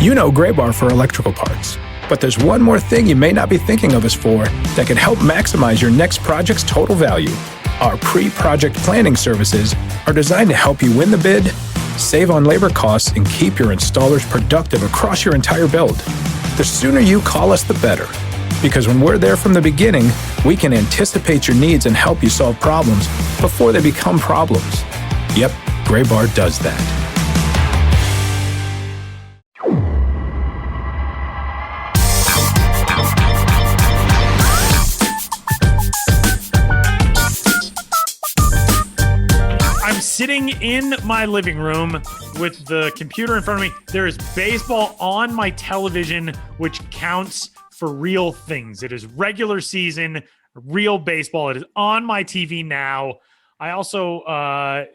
You know Gray Bar for electrical parts, but there's one more thing you may not be thinking of us for that can help maximize your next project's total value. Our pre-project planning services are designed to help you win the bid, save on labor costs, and keep your installers productive across your entire build. The sooner you call us, the better. Because when we're there from the beginning, we can anticipate your needs and help you solve problems before they become problems. Yep, Gray Bar does that. I'm sitting in my living room with the computer in front of me. There is baseball on my television, which counts for real things. It is regular season, real baseball. It is on my TV now. I also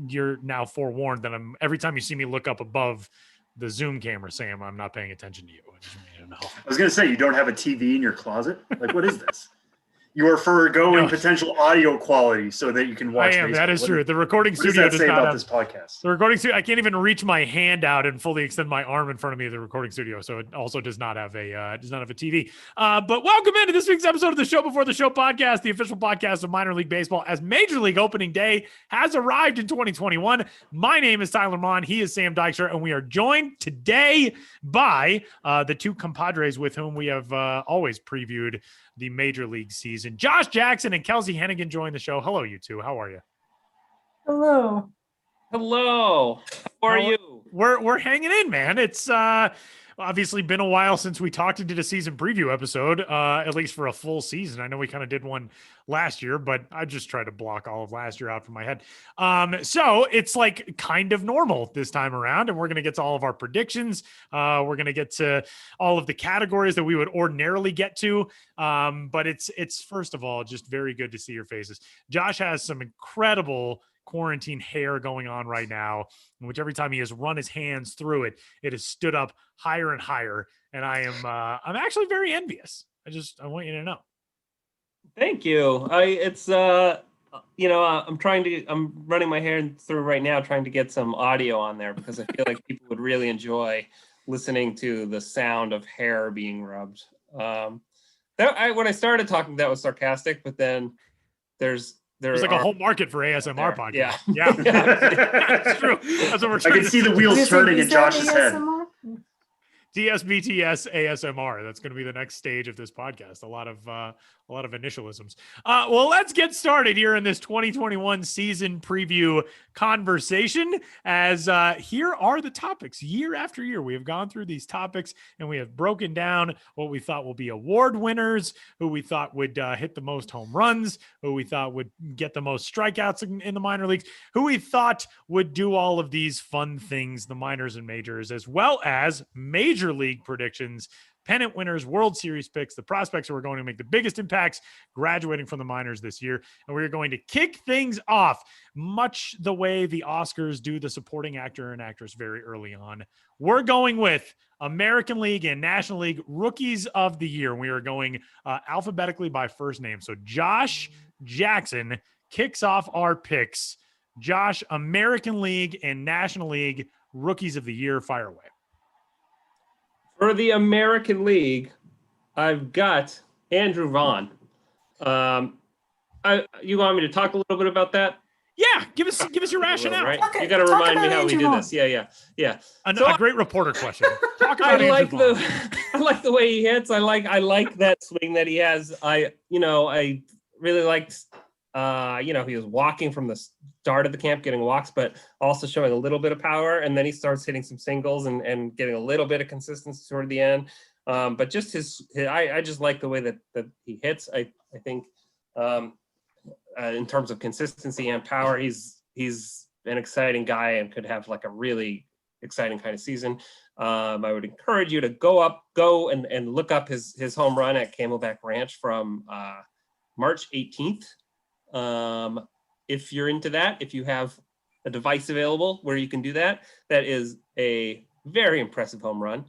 you're now forewarned that every time you see me look up above the Zoom camera, Sam, I'm not paying attention to you. I just want you to know. I was going to say, you don't have a TV in your closet? Like, what is this? You are foregoing potential audio quality so that you can watch. I am. baseball. That is true. The recording studio does that say about this podcast? The recording studio. I can't even reach my hand out and fully extend my arm in front of me. The recording studio, so it also does not have a TV. But welcome into this week's episode of the Show Before the Show podcast, the official podcast of minor league baseball, as Major League Opening Day has arrived in 2021. My name is Tyler Mon. He is Sam Dykstra, and we are joined today by the two compadres with whom we have always previewed the Major League season. Josh Jackson and Kelsie Heneghan join the show. Hello, you two. How are you? Hello. Hello. How are you? We're hanging in, man. It's obviously been a while since we talked and did a season preview episode, at least for a full season. I know we kind of did one last year, but I just tried to block all of last year out from my head. So it's like kind of normal this time around, and we're going to get to all of our predictions. We're going to get to all of the categories that we would ordinarily get to. But it's first of all, just very good to see your faces. Josh has some incredible quarantine hair going on right now, in which every time he has run his hands through it, it has stood up higher and higher. And I'm actually very envious. I want you to know. Thank you. I'm running my hair through right now, trying to get some audio on there because I feel like people would really enjoy listening to the sound of hair being rubbed. When I started talking, that was sarcastic, but then there's like a whole market for ASMR podcasts. Yeah. That's true. That's what we're trying I can see the wheels turning in Josh's head. DSBTS ASMR. That's going to be the next stage of this podcast. A lot of initialisms. Well, let's get started here in this 2021 season preview conversation. As here are the topics. Year after year, we have gone through these topics and we have broken down what we thought will be award winners, who we thought would hit the most home runs, who we thought would get the most strikeouts in the minor leagues, who we thought would do all of these fun things, the minors and majors, as well as major league predictions, pennant winners, World Series picks, the prospects who are going to make the biggest impacts graduating from the minors this year. And we're going to kick things off much the way the Oscars do the supporting actor and actress very early on. We're going with American League and National League Rookies of the Year. We are going alphabetically by first name. So Josh Jackson kicks off our picks. Josh, American League and National League Rookies of the Year, fire away. For the American League, I've got Andrew Vaughn. You want me to talk a little bit about that? Yeah, give us your rationale. Right? Okay, you got to remind me how Andrew we did Vaughn. this. Yeah. A great reporter question. Talk about I like Andrew Vaughn. I like the way he hits. I like that swing that he has. I really liked. He was walking from the start of the camp, getting walks, but also showing a little bit of power. And then he starts hitting some singles and getting a little bit of consistency toward the end. But just I just like the way that he hits. I think in terms of consistency and power, he's an exciting guy and could have like a really exciting kind of season. I would encourage you to go and look up his home run at Camelback Ranch from March 18th. If you're into that, if you have a device available where you can do that, that is a very impressive home run.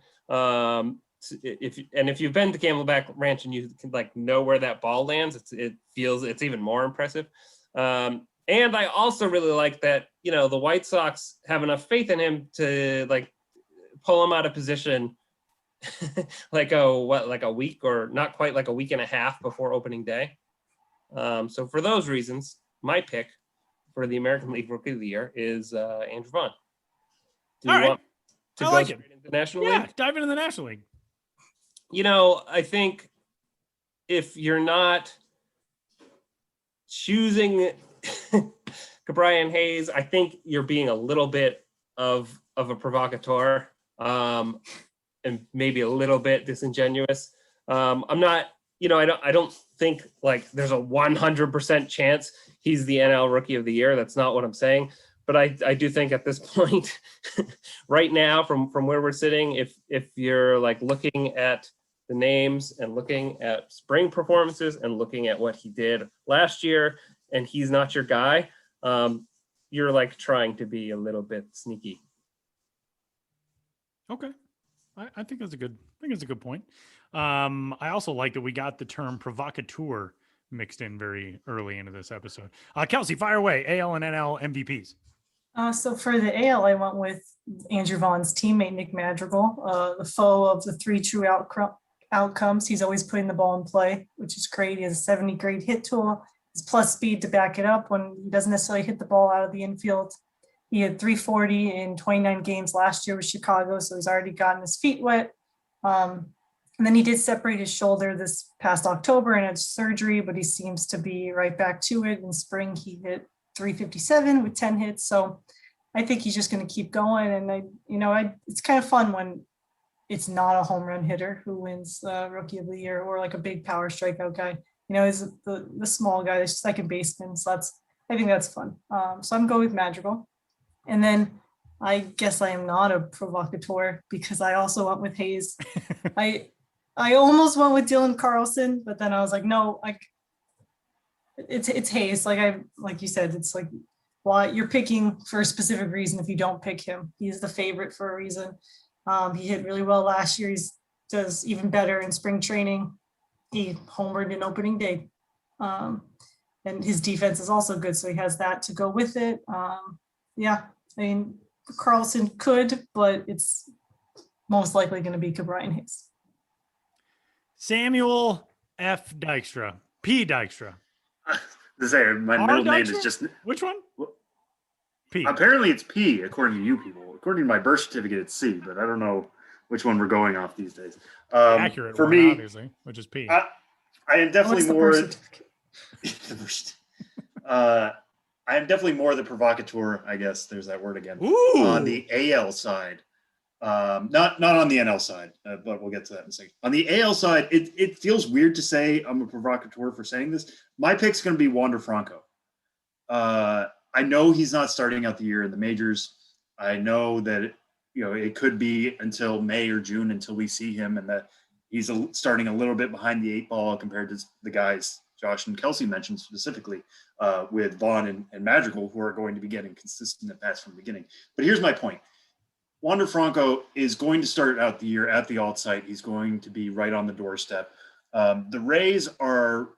If you've been to Camelback Ranch and you can like know where that ball lands, it's even more impressive. And I also really like that, the White Sox have enough faith in him to like pull him out of position like a week or not quite like a week and a half before opening day. So for those reasons, my pick for the American League Rookie of the Year is Andrew Vaughn. Do you want to I go like straight it. into the National Yeah, League? dive into the National League. I think if you're not choosing Brian Hayes, I think you're being a little bit of a provocateur, and maybe a little bit disingenuous. I'm not, I don't think like there's a 100% chance he's the NL Rookie of the Year. That's not what I'm saying. But I do think at this point, right now, from where we're sitting, if you're like looking at the names and looking at spring performances and looking at what he did last year, and he's not your guy, you're like trying to be a little bit sneaky. Okay. I think that's a good point. I also like that we got the term provocateur mixed in very early into this episode. Kelsie, fire away. AL and NL MVPs. So for the AL, I went with Andrew Vaughn's teammate, Nick Madrigal, the foe of the three true outcomes. He's always putting the ball in play, which is great. He has a 70 grade hit tool, his plus speed to back it up when he doesn't necessarily hit the ball out of the infield. He had 340 in 29 games last year with Chicago, so he's already gotten his feet wet. And then he did separate his shoulder this past October and had surgery, but he seems to be right back to it. In spring, he hit 357 with 10 hits. So I think he's just going to keep going. And it's kind of fun when it's not a home run hitter who wins Rookie of the Year or like a big power strikeout guy. He's the small guy, the second baseman. So I think that's fun. So I'm going with Madrigal. And then I guess I am not a provocateur because I also went with Hayes. I almost went with Dylan Carlson, but then I was like, no, it's Hayes. Like you said, it's like, well, you're picking for a specific reason if you don't pick him. He's the favorite for a reason. He hit really well last year. He does even better in spring training. He homered in opening day. And his defense is also good, so he has that to go with it. Carlson could, but it's most likely going to be Brian Hayes. Samuel F. Dykstra. P. Dykstra. My R. middle Dykstra? name is just Which one? P. Apparently it's P, according to you people. According to my birth certificate, it's C, but I don't know which one we're going off these days. Accurate for one, me, obviously, which is P. I am definitely more. I am definitely more the provocateur. I guess there's that word again. Ooh. On the AL side, not on the NL side, but we'll get to that in a second. On the AL side, it feels weird to say I'm a provocateur for saying this. My pick's going to be Wander Franco. I know he's not starting out the year in the majors. I know that it could be until May or June until we see him, and that he's starting a little bit behind the eight ball compared to the guys Josh and Kelsie mentioned specifically with Vaughn and Madrigal, who are going to be getting consistent at bats from the beginning. But here's my point. Wander Franco is going to start out the year at the alt site. He's going to be right on the doorstep. The Rays are,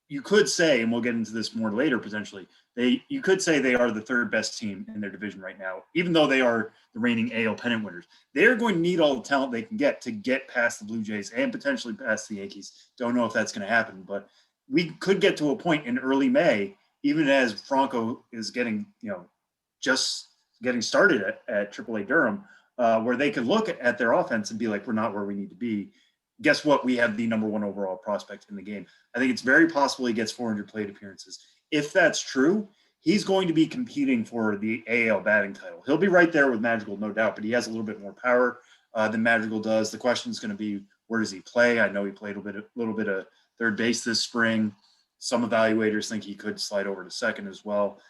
you could say, and we'll get into this more later potentially, you could say they are the third best team in their division right now, even though they are the reigning AL pennant winners. They're going to need all the talent they can get to get past the Blue Jays and potentially past the Yankees. Don't know if that's going to happen, but we could get to a point in early May, even as Franco is getting, just getting started at AAA Durham, where they could look at their offense and be like, we're not where we need to be. Guess what? We have the number one overall prospect in the game. I think it's very possible he gets 400 plate appearances. If that's true, he's going to be competing for the AL batting title. He'll be right there with Madrigal, no doubt, but he has a little bit more power than Madrigal does. The question is going to be, where does he play? I know he played a little bit of third base this spring. Some evaluators think he could slide over to second as well.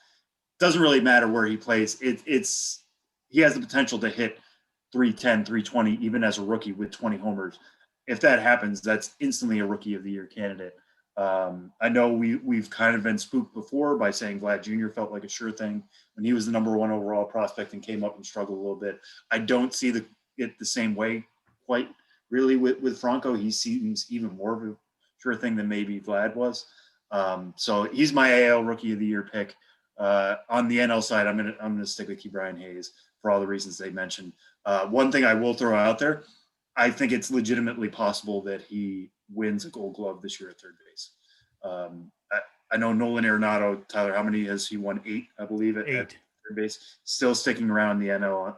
Doesn't really matter where he plays. He has the potential to hit 310, 320, even as a rookie with 20 homers. If that happens, that's instantly a Rookie of the Year candidate. I know we've kind of been spooked before by saying Vlad Jr. felt like a sure thing when he was the number one overall prospect and came up and struggled a little bit. I don't see it the same way quite really with Franco. He seems even more of a sure thing than maybe Vlad was. So he's my AL Rookie of the Year pick. On the NL side, I'm gonna stick with Brian Hayes. for all the reasons they mentioned. One thing I will throw out there, I think it's legitimately possible that he wins a Gold Glove this year at third base. I know Nolan Arenado, Tyler, how many has he won? 8, I believe, at third base. Still sticking around the NL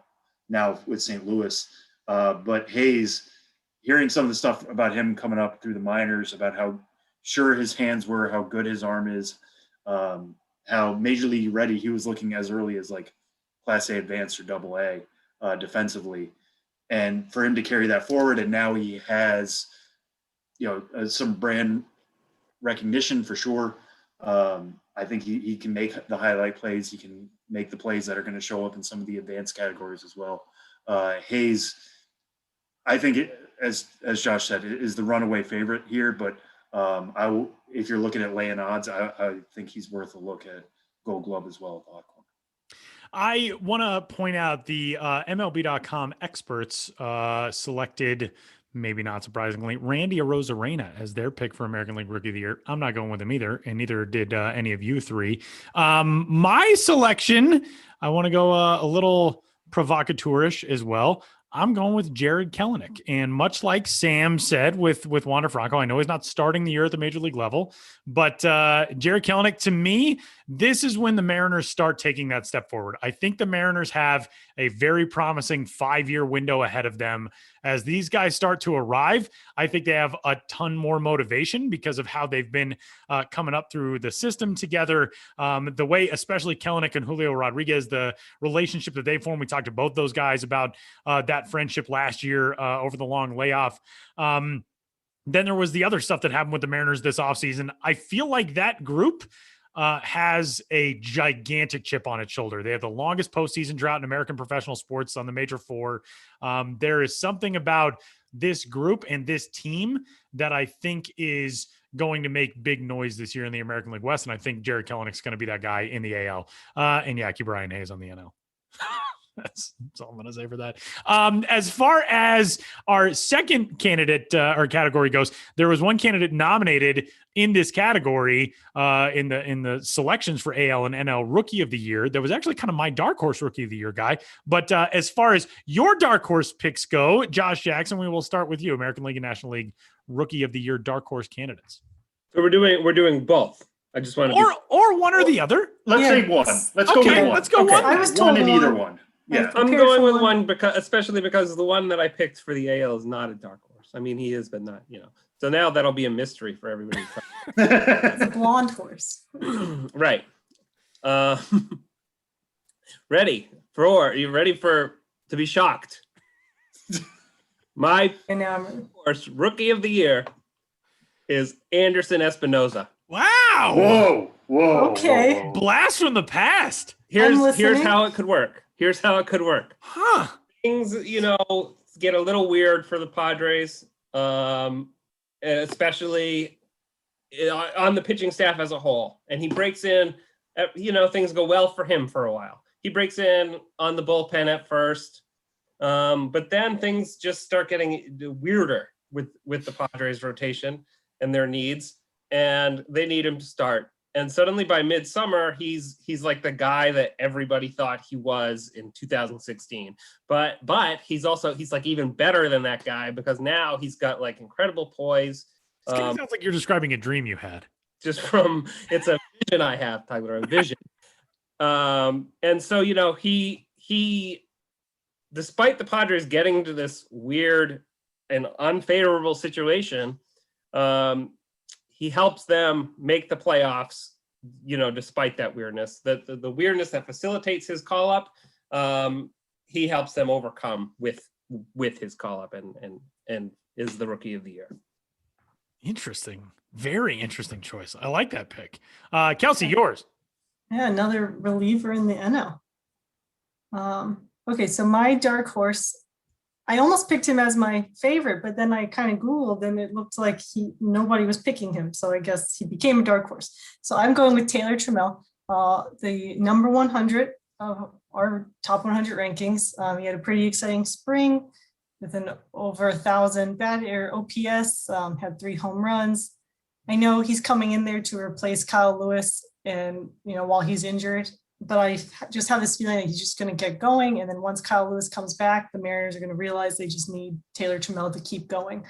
now with St. Louis. But Hayes, hearing some of the stuff about him coming up through the minors, about how sure his hands were, how good his arm is, how major league ready he was looking as early as like Class A advanced or Double A defensively. And for him to carry that forward, and now he has, some brand recognition for sure. I think he can make the highlight plays. He can make the plays that are going to show up in some of the advanced categories as well. Hayes, I think, as Josh said, is the runaway favorite here. But if you're looking at laying odds, I think he's worth a look at Gold Glove as well at the hot corner. I want to point out the MLB.com experts selected, maybe not surprisingly, Randy Arozarena as their pick for American League Rookie of the Year. I'm not going with him either, and neither did any of you three. My selection, I want to go a little provocateurish as well. I'm going with Jared Kelenic. And much like Sam said with Wander Franco, I know he's not starting the year at the major league level, but Jared Kelenic, to me, this is when the Mariners start taking that step forward. I think the Mariners have a very promising 5-year window ahead of them. As these guys start to arrive, I think they have a ton more motivation because of how they've been coming up through the system together. The way, especially Kelenic and Julio Rodriguez, the relationship that they formed. We talked to both those guys about that friendship last year over the long layoff. Then there was the other stuff that happened with the Mariners this offseason. I feel like that group has a gigantic chip on its shoulder. They have the longest postseason drought in American professional sports on the Major Four. There is something about this group and this team that I think is going to make big noise this year in the American League West. And I think Jared Kelenic is going to be that guy in the AL. And yeah, keep Brian Hayes on the NL. That's all I'm going to say for that. As far as our second candidate or category goes, there was one candidate nominated in this category in the selections for AL and NL Rookie of the Year. That was actually kind of my dark horse Rookie of the Year guy. But as far as your dark horse picks go, Josh Jackson, we will start with you. American League and National League Rookie of the Year dark horse candidates. So we're doing both. I just want to or one or the other. Let's say one. Let's go with one. Let's go one. I was told one in either one. Yeah, I'm going with one especially because the one that I picked for the AL is not a dark horse. I mean, he is, but not, So now that'll be a mystery for everybody. It's a blonde horse. Right. Ready are you ready to be shocked? My horse Rookie of the Year is Anderson Espinoza. Wow. Whoa. Okay. Whoa. Blast from the past. Here's how it could work. Huh. Things, get a little weird for the Padres, especially on the pitching staff as a whole. And he breaks in, things go well for him for a while. He breaks in on the bullpen at first, but then things just start getting weirder with the Padres rotation and their needs, and they need him to start. And suddenly by midsummer, he's like the guy that everybody thought he was in 2016. But he's like even better than that guy because now he's got like incredible poise. This kind of sounds like you're describing a dream you had. It's a vision I have, Tyler, a vision. And so, he despite the Padres getting into this weird and unfavorable situation, he helps them make the playoffs, despite that weirdness. The weirdness that facilitates his call-up, he helps them overcome with his call-up and is the Rookie of the Year. Interesting. Very interesting choice. I like that pick. Kelsie, yours. Yeah, another reliever in the NL. Okay, so my dark horse, I almost picked him as my favorite, but then I kind of Googled and it looked like nobody was picking him. So I guess he became a dark horse. So I'm going with Taylor Trammell, the number 100 of our top 100 rankings. He had a pretty exciting spring with an over 1,000 OPS, had 3 home runs. I know he's coming in there to replace Kyle Lewis and, while he's injured, but I just have this feeling that he's just going to get going. And then once Kyle Lewis comes back, the Mariners are going to realize they just need Taylor Trammell to keep going.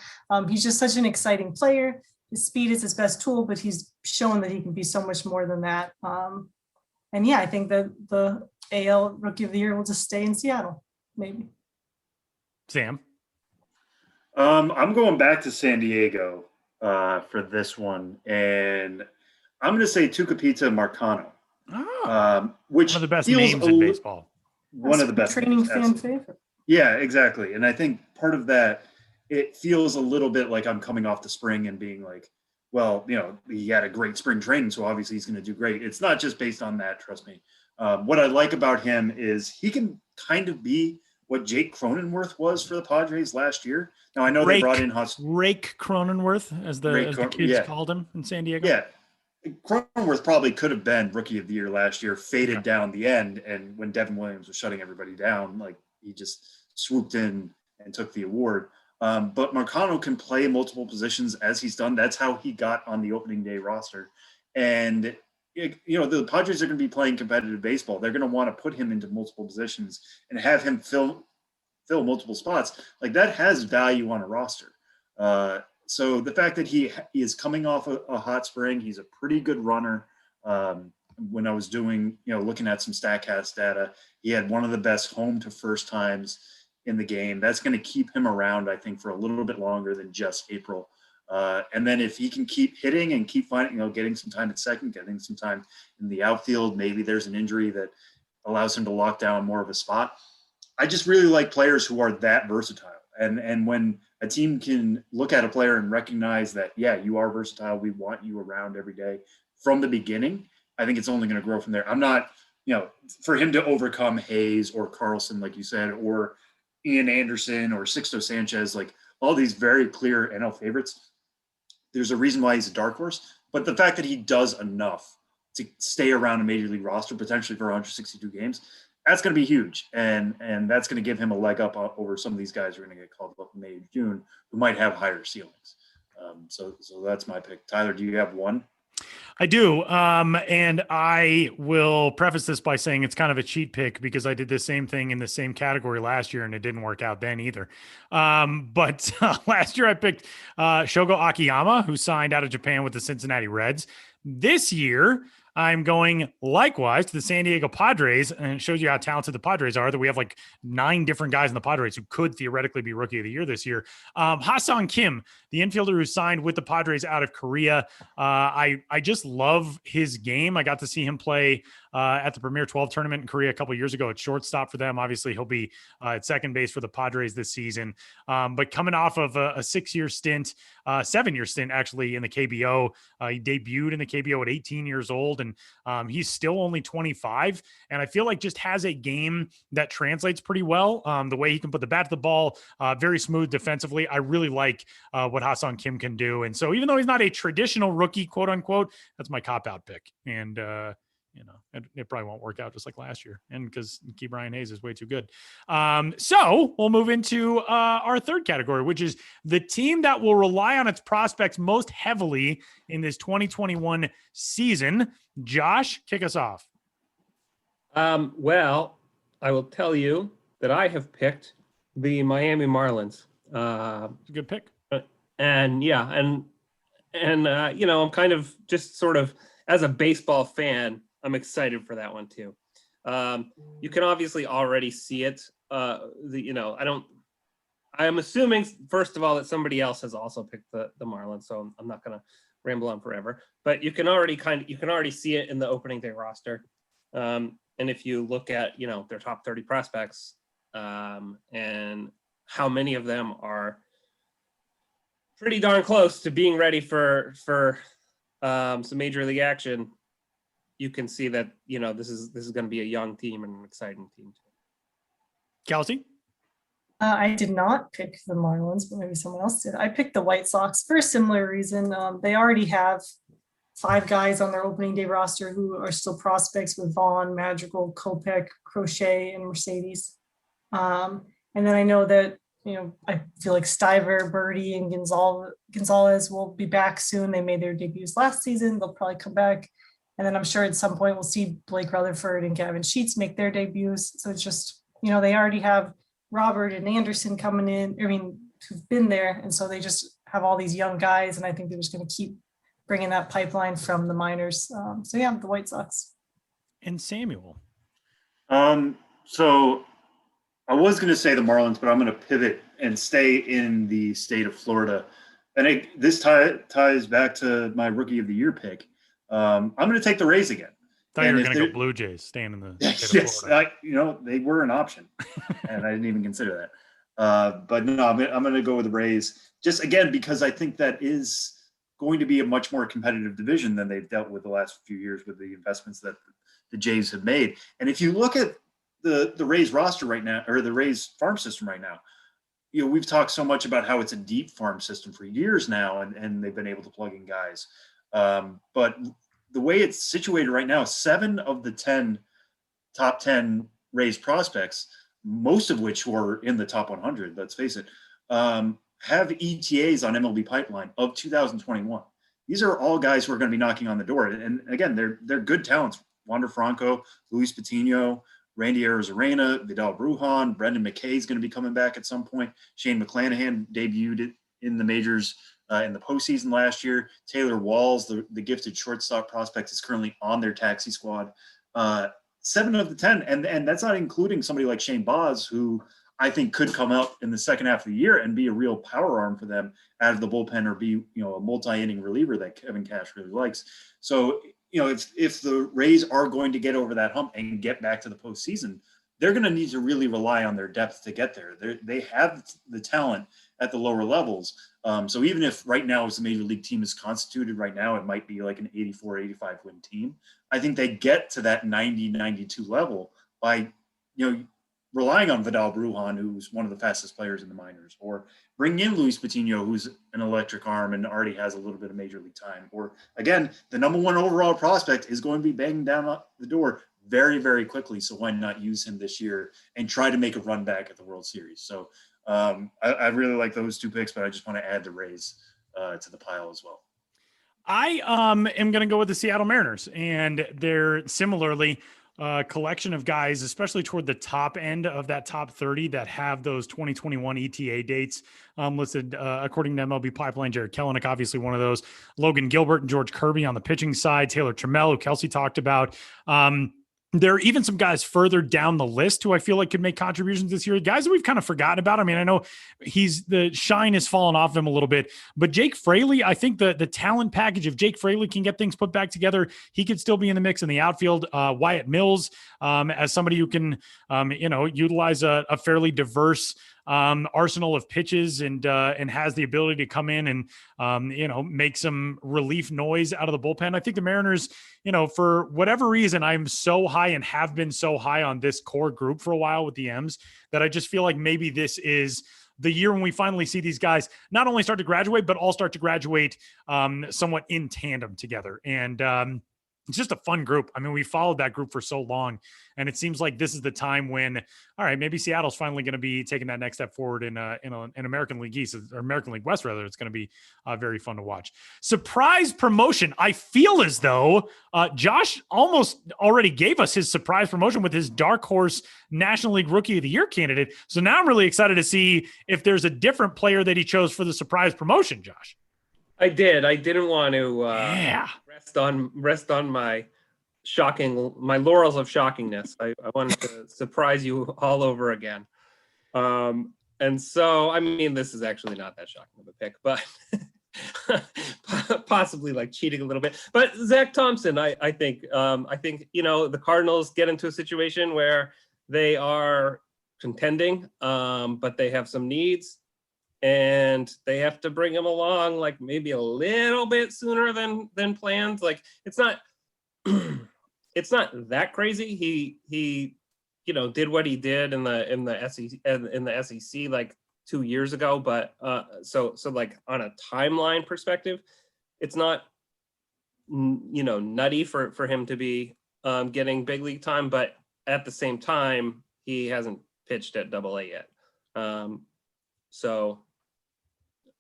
He's just such an exciting player. His speed is his best tool, but he's shown that he can be so much more than that. And yeah, I think that the AL Rookie of the Year will just stay in Seattle, maybe. Sam? I'm going back to San Diego for this one, and I'm going to say Tucapita Marcano. Which one of the best feels names in baseball. One of the best training names, fan favorite. Yeah, exactly. And I think part of that, it feels a little bit like I'm coming off the spring and being like, well, he had a great spring training, so obviously he's going to do great. It's not just based on that, trust me. What I like about him is he can kind of be what Jake Cronenworth was for the Padres last year. Now, I know they brought in Rake Cronenworth, as the kids called him in San Diego. Yeah. Cronenworth probably could have been Rookie of the Year last year, faded down the end, and when Devin Williams was shutting everybody down, like he just swooped in and took the award. But Marcano can play multiple positions as he's done. That's how he got on the opening day roster. And the Padres are going to be playing competitive baseball. They're going to want to put him into multiple positions and have him fill multiple spots. Like that has value on a roster. So the fact that he is coming off a hot spring, he's a pretty good runner. When I was doing, looking at some StatCast data, he had one of the best home to first times in the game. That's going to keep him around, I think, for a little bit longer than just April. And then if he can keep hitting and keep finding, getting some time at second, getting some time in the outfield, maybe there's an injury that allows him to lock down more of a spot. I just really like players who are that versatile. And when a team can look at a player and recognize that, yeah, you are versatile, we want you around every day from the beginning, I think it's only going to grow from there. I'm not, for him to overcome Hayes or Carlson, like you said, or Ian Anderson or Sixto Sanchez, like all these very clear NL favorites, there's a reason why he's a dark horse. But the fact that he does enough to stay around a major league roster, potentially for 162 games, that's going to be huge. And that's going to give him a leg up over some of these guys who are going to get called up in May or June who might have higher ceilings. So that's my pick. Tyler, do you have one? I do. And I will preface this by saying it's kind of a cheat pick because I did the same thing in the same category last year and it didn't work out then either. But last year I picked Shogo Akiyama, who signed out of Japan with the Cincinnati Reds. This year, I'm going likewise to the San Diego Padres, and it shows you how talented the Padres are, that we have like 9 different guys in the Padres who could theoretically be Rookie of the Year this year. Ha-Seong Kim, the infielder who signed with the Padres out of Korea. I just love his game. I got to see him play at the Premier 12 tournament in Korea a couple of years ago at shortstop for them. Obviously, he'll be at second base for the Padres this season. But coming off of a 6-year stint, 7-year stint actually in the KBO, he debuted in the KBO at 18 years old, and he's still only 25. And I feel like just has a game that translates pretty well. The way he can put the bat to the ball, very smooth defensively. I really like what Ha-Seong Kim can do. And so even though he's not a traditional rookie, quote unquote, that's my cop-out pick. And it probably won't work out just like last year. And because Key Brian Hayes is way too good. So we'll move into our third category, which is the team that will rely on its prospects most heavily in this 2021 season. Josh, kick us off. Well, I will tell you that I have picked the Miami Marlins. It's a good pick. And I'm kind of just sort of, as a baseball fan, I'm excited for that one too. You can obviously already see it. I'm assuming, first of all, that somebody else has also picked the Marlins, so I'm not going to ramble on forever. But you can already see it in the opening day roster. And if you look at their top 30 prospects and how many of them are pretty darn close to being ready for some major league action, you can see that this is going to be a young team and an exciting team too. Kelsie? I did not pick the Marlins, but maybe someone else did. I picked the White Sox for a similar reason. They already have 5 guys on their opening day roster who are still prospects with Vaughn, Madrigal, Kopech, Crochet, and Mercedes. And then I know that I feel like Stiver, Birdie, and Gonzalez will be back soon. They made their debuts last season. They'll probably come back. And then I'm sure at some point we'll see Blake Rutherford and Gavin Sheets make their debuts. So it's just, they already have Robert and Anderson coming in, who've been there. And so they just have all these young guys. And I think they're just going to keep bringing that pipeline from the minors. So yeah, the White Sox. And Samuel. So I was going to say the Marlins, but I'm going to pivot and stay in the state of Florida. And this ties back to my Rookie of the Year pick. I'm going to take the Rays again. Thought you were going to go Blue Jays, staying in the state of Florida. They were an option, and I didn't even consider that. But no, I'm going to go with the Rays, just again because I think that is going to be a much more competitive division than they've dealt with the last few years with the investments that the Jays have made. And if you look at the Rays roster right now, or the Rays farm system right now, we've talked so much about how it's a deep farm system for years now, and they've been able to plug in guys. But the way it's situated right now, 7 of the top 10 Rays prospects, most of which were in the top 100, let's face it, have ETAs on MLB Pipeline of 2021. These are all guys who are going to be knocking on the door. And again, they're good talents. Wander Franco, Luis Patino, Randy Arozarena, Vidal Brujan, Brendan McKay is going to be coming back at some point. Shane McClanahan debuted in the majors in the postseason last year. Taylor Walls, the gifted shortstop prospect, is currently on their taxi squad. 7 of the 10, and that's not including somebody like Shane Boz, who I think could come up in the second half of the year and be a real power arm for them out of the bullpen, or be a multi-inning reliever that Kevin Cash really likes. So if the Rays are going to get over that hump and get back to the postseason, they're going to need to really rely on their depth to get there. They have the talent at the lower levels. So even if right now, as the major league team is constituted right now, it might be like an 84, 85 win team. I think they get to that 90, 92 level by, relying on Vidal Brujan, who's one of the fastest players in the minors, or bring in Luis Patino, who's an electric arm and already has a little bit of major league time. Or again, the number 1 overall prospect is going to be banging down the door very, very quickly. So why not use him this year and try to make a run back at the World Series? So I really like those 2 picks, but I just want to add the Rays to the pile as well. I am going to go with the Seattle Mariners, and they're similarly collection of guys, especially toward the top end of that top 30, that have those 2021 ETA dates listed according to MLB Pipeline. Jared Kelenic, obviously one of those. Logan Gilbert and George Kirby on the pitching side. Taylor Trammell, who Kelsie talked about. There are even some guys further down the list who I feel like could make contributions this year. Guys that we've kind of forgotten about. I mean, I know the shine has fallen off him a little bit, but Jake Fraley, I think the talent package, if Jake Fraley can get things put back together, he could still be in the mix in the outfield. Wyatt Mills, as somebody who can, utilize a fairly diverse arsenal of pitches and has the ability to come in and, make some relief noise out of the bullpen. I think the Mariners, for whatever reason, I'm so high and have been so high on this core group for a while with the M's that I just feel like maybe this is the year when we finally see these guys not only start to graduate, but all start to graduate somewhat in tandem together. And it's just a fun group. I mean, we followed that group for so long, and it seems like this is the time when, all right, maybe Seattle's finally going to be taking that next step forward in American League East, or American League West, rather. It's going to be very fun to watch. Surprise promotion. I feel as though Josh almost already gave us his surprise promotion with his dark horse National League Rookie of the Year candidate. So now I'm really excited to see if there's a different player that he chose for the surprise promotion, Josh. I did. I didn't want to rest on my laurels of shockingness. I wanted to surprise you all over again. And so, I mean, this is actually not that shocking of a pick, but possibly like cheating a little bit. But Zach Thompson, I think, the Cardinals get into a situation where they are contending, but they have some needs. And they have to bring him along like maybe a little bit sooner than planned. Like it's not that crazy. He did what he did in the SEC like 2 years ago. But so like on a timeline perspective, it's not nutty for him to be getting big league time. But at the same time, he hasn't pitched at AA yet. So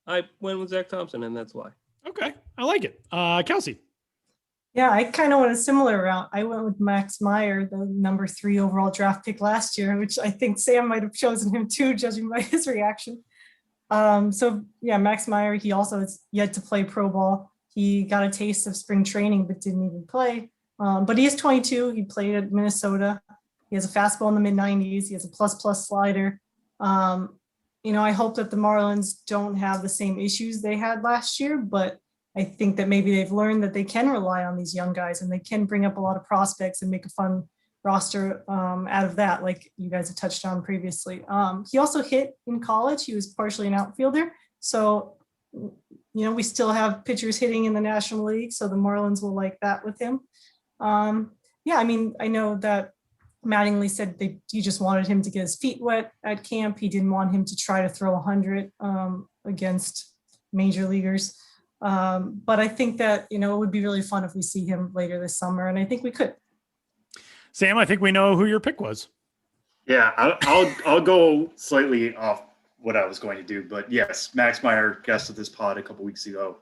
I went with Zach Thompson, and that's why. Okay. I like it. Kelsie. Yeah, I kind of went a similar route. I went with Max Meyer, the number 3 overall draft pick last year, which I think Sam might have chosen him too, judging by his reaction. So yeah, Max Meyer, he also has yet to play pro ball. He got a taste of spring training, but didn't even play. But he is 22. He played at Minnesota. He has a fastball in the mid 90s. He has a plus slider. I hope that the Marlins don't have the same issues they had last year, but I think that maybe they've learned that they can rely on these young guys and they can bring up a lot of prospects and make a fun roster out of that, like you guys have touched on previously. He also hit in college. He was partially an outfielder. So, we still have pitchers hitting in the National League. So the Marlins will like that with him. I know that Mattingly said he just wanted him to get his feet wet at camp. He didn't want him to try to throw 100 against major leaguers. But I think that, it would be really fun if we see him later this summer. And I think we could. Sam, I think we know who your pick was. Yeah, I'll go slightly off what I was going to do. But yes, Max Meyer, guest of this pod a couple weeks ago.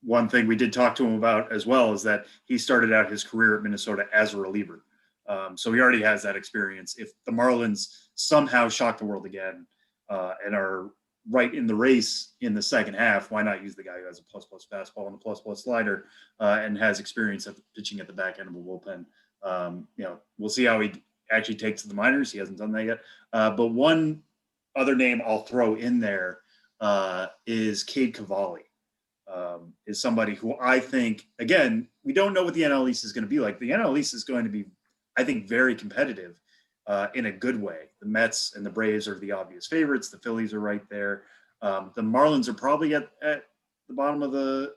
One thing we did talk to him about as well is that he started out his career at Minnesota as a reliever. So he already has that experience. If the Marlins somehow shock the world again and are right in the race in the second half, why not use the guy who has a plus fastball and a plus slider and has experience of pitching at the back end of a bullpen? We'll see how he actually takes to the minors. He hasn't done that yet. But one other name I'll throw in there is Cade Cavalli. Is somebody who I think, again, we don't know what the NL East is going to be like. The NL East is going to be, I think, very competitive in a good way. The Mets and the Braves are the obvious favorites. The Phillies are right there. The Marlins are probably at the bottom of the,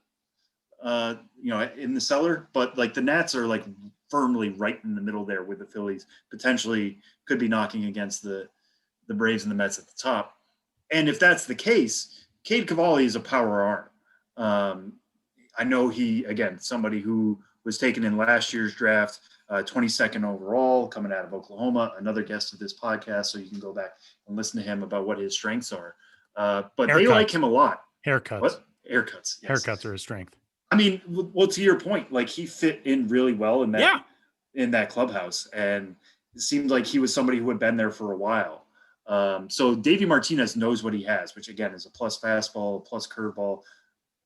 in the cellar, but like the Nats are like firmly right in the middle there with the Phillies, potentially could be knocking against the Braves and the Mets at the top. And if that's the case, Cade Cavalli is a power arm. I know somebody who was taken in last year's draft, 22nd overall, coming out of Oklahoma, another guest of this podcast, so you can go back and listen to him about what his strengths are. But haircuts. They like him a lot. Haircuts. What? Haircuts. Yes. Haircuts are his strength. I mean, well, to your point, like he fit in really well in that clubhouse, and it seemed like he was somebody who had been there for a while. So Davey Martinez knows what he has, which again is a plus fastball, plus curveball,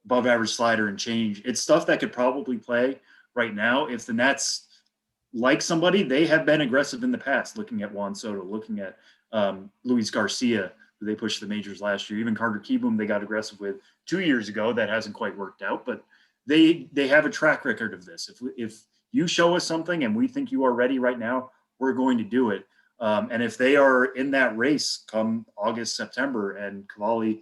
above average slider and change. It's stuff that could probably play right now. If the Nets like somebody, they have been aggressive in the past, looking at Juan Soto, looking at Luis Garcia, who they pushed the majors last year. Even Carter Kieboom, they got aggressive with 2 years ago. That hasn't quite worked out, but they have a track record of this. If you show us something and we think you are ready right now, we're going to do it. And if they are in that race come August, September, and Cavalli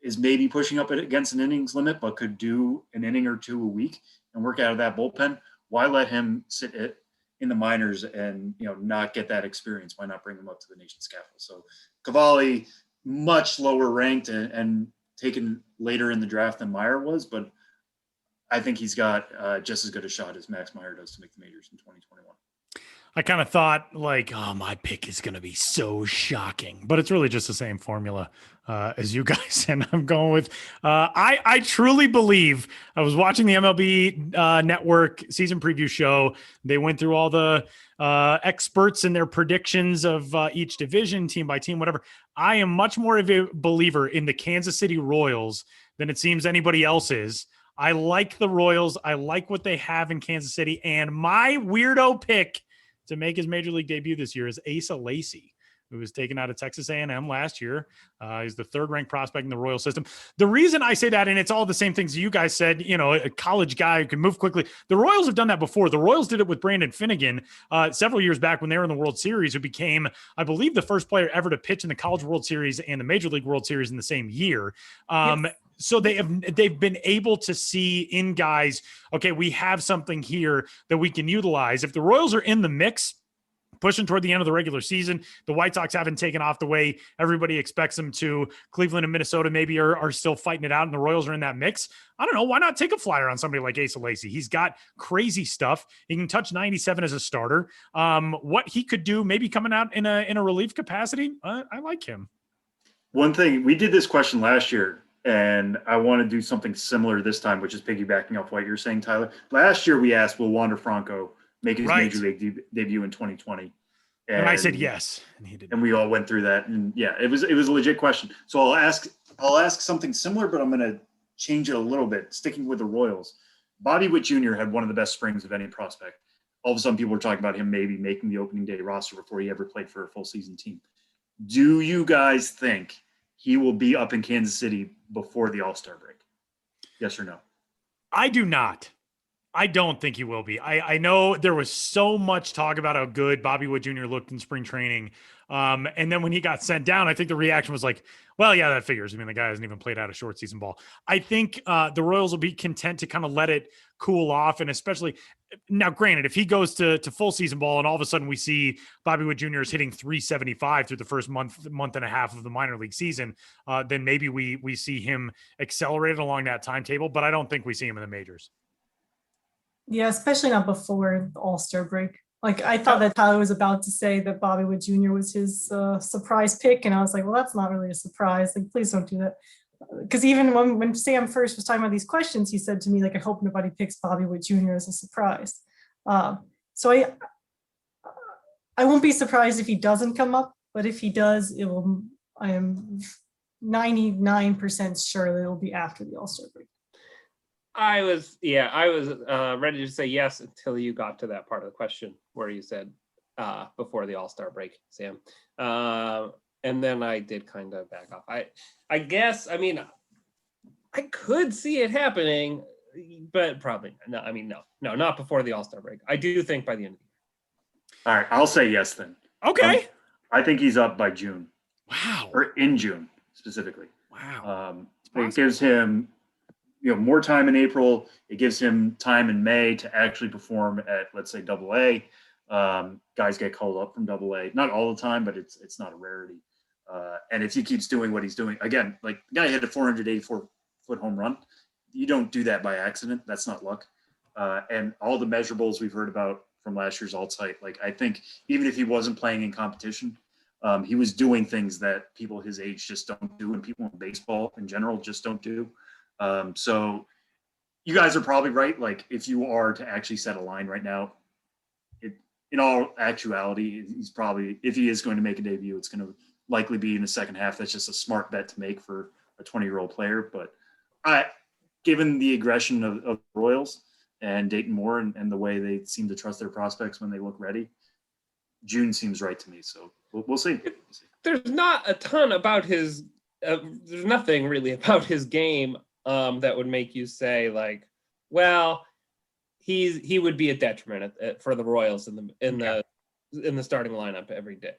is maybe pushing up against an innings limit, but could do an inning or two a week and work out of that bullpen, why let him sit in the minors and not get that experience? Why not bring him up to the nation's capital? So Cavalli, much lower ranked and taken later in the draft than Meyer was, but I think he's got just as good a shot as Max Meyer does to make the majors in 2021. I kind of thought my pick is going to be so shocking, but it's really just the same formula as you guys. And I'm going with, I truly believe I was watching the MLB network season preview show. They went through all the experts and their predictions of each division, team by team, whatever. I am much more of a believer in the Kansas City Royals than it seems anybody else is. I like the Royals. I like what they have in Kansas City. And my weirdo pick to make his major league debut this year is Asa Lacy, who was taken out of Texas A&M last year. He's the third-ranked prospect in the Royal system. The reason I say that, and it's all the same things you guys said, a college guy who can move quickly. The Royals have done that before. The Royals did it with Brandon Heneghan several years back when they were in the World Series, who became, I believe, the first player ever to pitch in the College World Series and the Major League World Series in the same year. Yes. So they've been able to see in guys, okay, we have something here that we can utilize. If the Royals are in the mix, pushing toward the end of the regular season, the White Sox haven't taken off the way everybody expects them to. Cleveland and Minnesota maybe are still fighting it out, and the Royals are in that mix. I don't know. Why not take a flyer on somebody like Asa Lacy? He's got crazy stuff. He can touch 97 as a starter. What he could do, maybe coming out in a relief capacity, I like him. One thing, we did this question last year. And I want to do something similar this time, which is piggybacking off what you're saying, Tyler. Last year we asked, will Wander Franco make his Right. major league debut in 2020? And I said yes, and he did. And we all went through that, and yeah, it was a legit question. So I'll ask something similar, but I'm going to change it a little bit, sticking with the Royals. Bobby Witt Jr. had one of the best springs of any prospect. All of a sudden, people were talking about him maybe making the opening day roster before he ever played for a full season team. Do you guys think he will be up in Kansas City before the All-Star break? Yes or no? I do not. I don't think he will be. I know there was so much talk about how good Bobby Witt Jr. looked in spring training. And then when he got sent down, I think the reaction was like, well, yeah, that figures. I mean, the guy hasn't even played out a short season ball. I think the Royals will be content to kind of let it cool off. And especially now, granted, if he goes to full season ball and all of a sudden we see Bobby Witt Jr. is hitting 375 through the first month and a half of the minor league season, then maybe we see him accelerated along that timetable. But I don't think we see him in the majors. Yeah, especially not before the All-Star break. Like, I thought that Tyler was about to say that Bobby Witt Jr. was his surprise pick, and I was like, well, that's not really a surprise. Like, please don't do that. Because even when Sam first was talking about these questions, he said to me, like, I hope nobody picks Bobby Witt Jr. as a surprise. So I won't be surprised if he doesn't come up, but if he does, I am 99% sure that it will be after the All-Star break. I was ready to say yes until you got to that part of the question where you said before the All-Star break, Sam. And then I did kind of back off. I guess, I mean, I could see it happening, but probably no. I mean, no, not before the All-Star break. I do think by the end of the year. All right, I'll say yes then. Okay. I think he's up by June. Wow. Or in June, specifically. Wow. It gives him more time in April. It gives him time in May to actually perform at, let's say, AA. Guys get called up from AA, not all the time, but it's not a rarity. And if he keeps doing what he's doing, again, like the guy hit a 484-foot home run. You don't do that by accident. That's not luck. And all the measurables we've heard about from last year's alt-site, like I think even if he wasn't playing in competition, he was doing things that people his age just don't do, and people in baseball in general just don't do. So you guys are probably right. Like if you are to actually set a line right now, in all actuality, he's probably, if he is going to make a debut, it's going to likely be in the second half. That's just a smart bet to make for a 20-year-old player. But given the aggression of Royals and Dayton Moore and the way they seem to trust their prospects when they look ready, June seems right to me. So we'll see. There's not a ton about his there's nothing really about his game that would make you say like, well, he would be a detriment for the Royals in the starting lineup every day.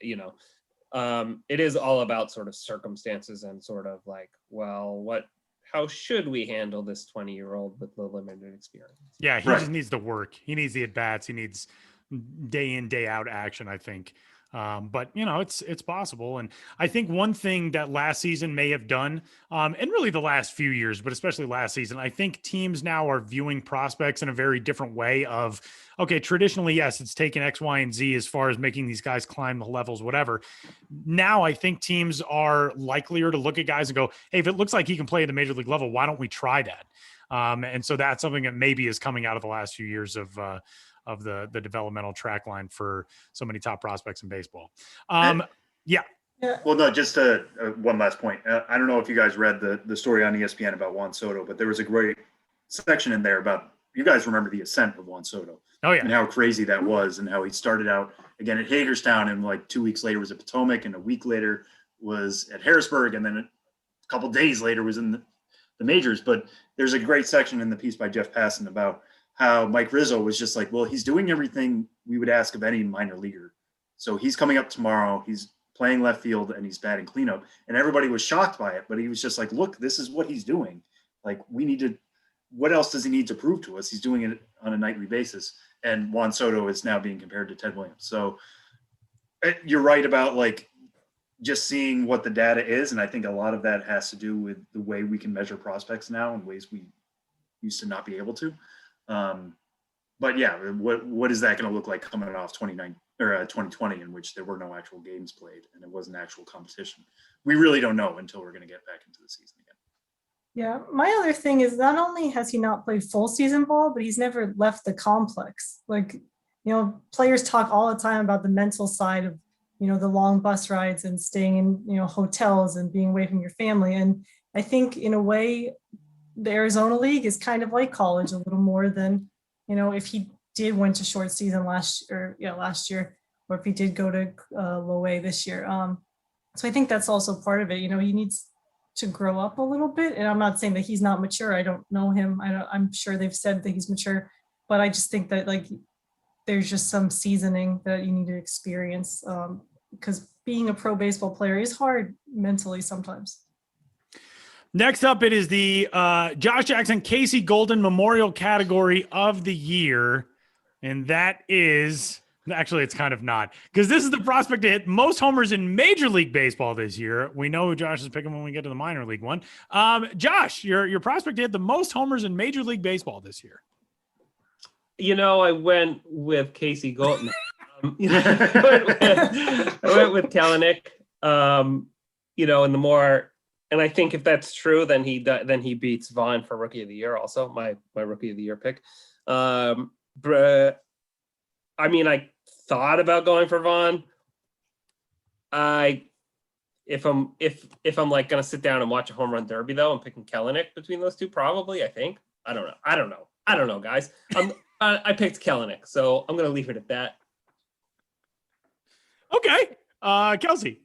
It is all about sort of circumstances and sort of like, well, how should we handle this 20-year-old with the limited experience? Yeah, he just needs the work. He needs the at-bats. He needs day in, day out action, I think. But it's possible. And I think one thing that last season may have done, and really the last few years, but especially last season, I think teams now are viewing prospects in a very different way of, okay, traditionally, yes, it's taken X, Y, and Z as far as making these guys climb the levels, whatever. Now I think teams are likelier to look at guys and go, hey, if it looks like he can play at the major league level, why don't we try that? And so that's something that maybe is coming out of the last few years of the developmental track line for so many top prospects in baseball. Yeah. Well, no, just one last point. I don't know if you guys read the story on ESPN about Juan Soto, but there was a great section in there about, you guys remember the ascent of Juan Soto. Oh, yeah. And how crazy that was, and how he started out again at Hagerstown, and like 2 weeks later was at Potomac, and a week later was at Harrisburg, and then a couple days later was in the majors. But there's a great section in the piece by Jeff Passan about how Mike Rizzo was just like, well, he's doing everything we would ask of any minor leaguer. So he's coming up tomorrow, he's playing left field, and he's batting cleanup. And everybody was shocked by it, but he was just like, look, this is what he's doing. Like, what else does he need to prove to us? He's doing it on a nightly basis. And Juan Soto is now being compared to Ted Williams. So you're right about like just seeing what the data is. And I think a lot of that has to do with the way we can measure prospects now in ways we used to not be able to. But yeah, what is that going to look like coming off 2020, in which there were no actual games played and it wasn't actual competition? We really don't know until we're going to get back into the season again. Yeah, my other thing is not only has he not played full season ball, but he's never left the complex. Like, players talk all the time about the mental side of, the long bus rides and staying in, hotels and being away from your family. And I think in a way, the Arizona League is kind of like college a little more than, if he did went to short season last year, or if he did go to low A this year. So I think that's also part of it. He needs to grow up a little bit. And I'm not saying that he's not mature. I don't know him. I'm sure they've said that he's mature, but I just think that like there's just some seasoning that you need to experience because being a pro baseball player is hard mentally sometimes. Next up, it is the Josh Jackson Casey Golden Memorial category of the year. And that is, actually, it's kind of not, because this is the prospect to hit most homers in Major League Baseball this year. We know who Josh is picking when we get to the minor league one. Josh, your prospect to hit the most homers in Major League Baseball this year. I went with Casey Golden. I went with Kelenic. And I think if that's true, then he beats Vaughn for Rookie of the Year. Also, my Rookie of the Year pick. I thought about going for Vaughn. If I'm like gonna sit down and watch a home run derby though, I'm picking Kelenic between those two. Probably, I think. I don't know, guys. I picked Kelenic, so I'm gonna leave it at that. Okay, Kelsie.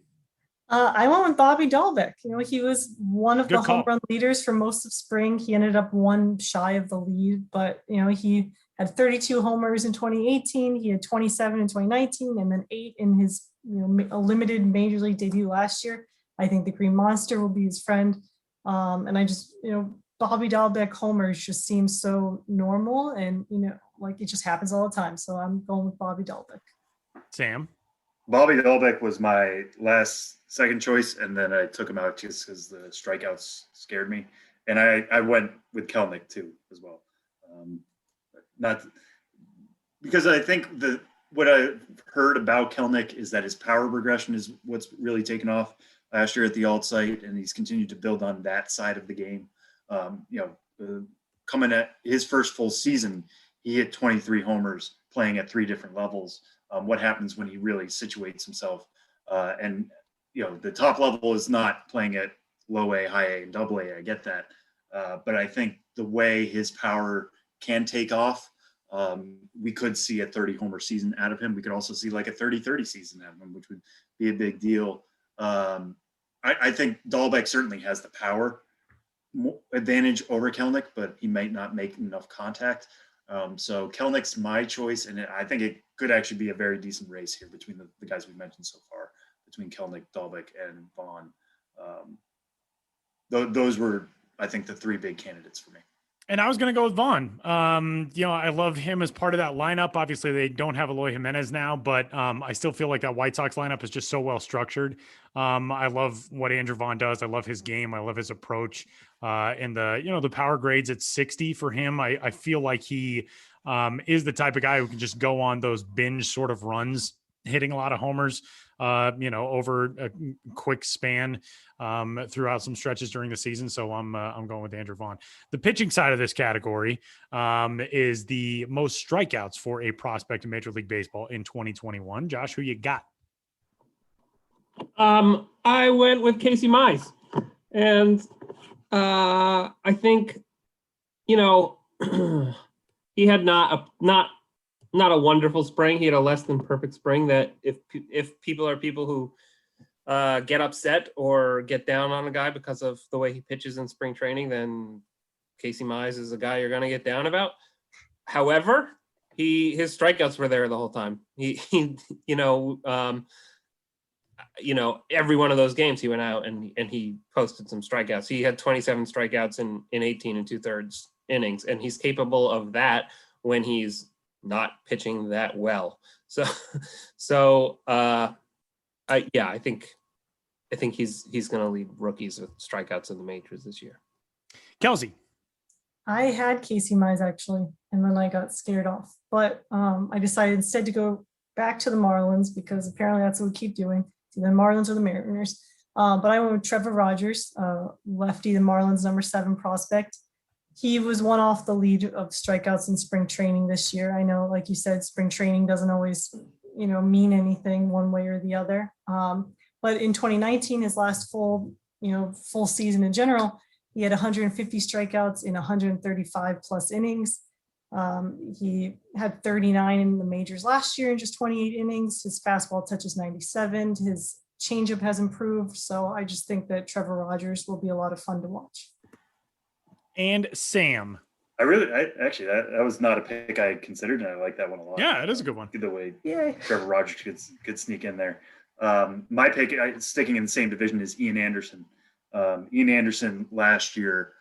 I went with Bobby Dahlbeck. He was one of Good the call. home run leaders for most of spring. He ended up one shy of the lead, but he had 32 homers in 2018. He had 27 in 2019, and then 8 in his a limited major league debut last year. I think the Green Monster will be his friend. And I just Bobby Dahlbeck homers just seem so normal, and like it just happens all the time. So I'm going with Bobby Dahlbeck. Sam. Bobby Dahlbeck was my second choice, and then I took him out just because the strikeouts scared me. And I went with Kelenic too as well. Not because I think what I heard about Kelenic is that his power progression is what's really taken off last year at the alt site, and he's continued to build on that side of the game. Coming at his first full season, he hit 23 homers playing at 3 different levels. What happens when he really situates himself? And the top level is not playing at low A, high A, and double A. I get that. But I think the way his power can take off, we could see a 30 homer season out of him. We could also see like a 30-30 season out of him, which would be a big deal. I think Dahlbeck certainly has the power advantage over Kelenic, but he might not make enough contact. So Kelnic's my choice, and I think it could actually be a very decent race here between the guys we've mentioned so far, between Kelenic, Dahlbeck, and Vaughn. Those were, I think, the 3 big candidates for me. And I was going to go with Vaughn. I love him as part of that lineup. Obviously, they don't have Eloy Jimenez now, but I still feel like that White Sox lineup is just so well structured. I love what Andrew Vaughn does. I love his game. I love his approach. And the power grades at 60 for him. I feel like he is the type of guy who can just go on those binge sort of runs, hitting a lot of homers, over a quick span throughout some stretches during the season. So I'm going with Andrew Vaughn. The pitching side of this category is the most strikeouts for a prospect in Major League Baseball in 2021. Josh, who you got? I went with Casey Mize, and I think he had not a wonderful spring. He had a less than perfect spring. That if people are people who get upset or get down on a guy because of the way he pitches in spring training, then Casey Mize is a guy you're going to get down about. However, his strikeouts were there the whole time. Every one of those games he went out and he posted some strikeouts. He had 27 strikeouts in 18 2/3 innings, and he's capable of that when he's not pitching that well. I think he's going to lead rookies with strikeouts in the majors this year. Kelsie. I had Casey Mize actually, and then I got scared off. But I decided instead to go back to the Marlins because apparently that's what we keep doing. So the Marlins or the Mariners. But I went with Trevor Rogers, lefty, the Marlins number 7 prospect. He was one off the lead of strikeouts in spring training this year. I know, like you said, spring training doesn't always, mean anything one way or the other. But in 2019, his last full season in general, he had 150 strikeouts in 135 plus innings. He had 39 in the majors last year in just 28 innings. His fastball touches 97. His changeup has improved. So I just think that Trevor Rogers will be a lot of fun to watch. And Sam. Actually, that was not a pick I had considered, and I like that one a lot. Yeah, it is a good one. The way Yay. Trevor Rogers could sneak in there. My pick, sticking in the same division, is Ian Anderson. Ian Anderson last year,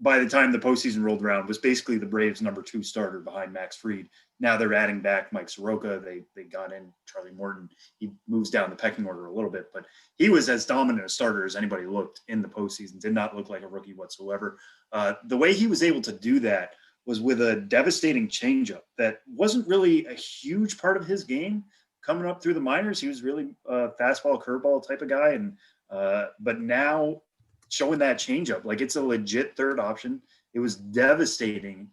by the time the postseason rolled around, was basically the Braves' number 2 starter behind Max Fried. Now they're adding back Mike Soroka. They got in Charlie Morton. He moves down the pecking order a little bit, but he was as dominant a starter as anybody looked in the postseason. Did not look like a rookie whatsoever. The way he was able to do that was with a devastating changeup that wasn't really a huge part of his game coming up through the minors. He was really a fastball, curveball type of guy, and but now showing that changeup, like it's a legit third option. It was devastating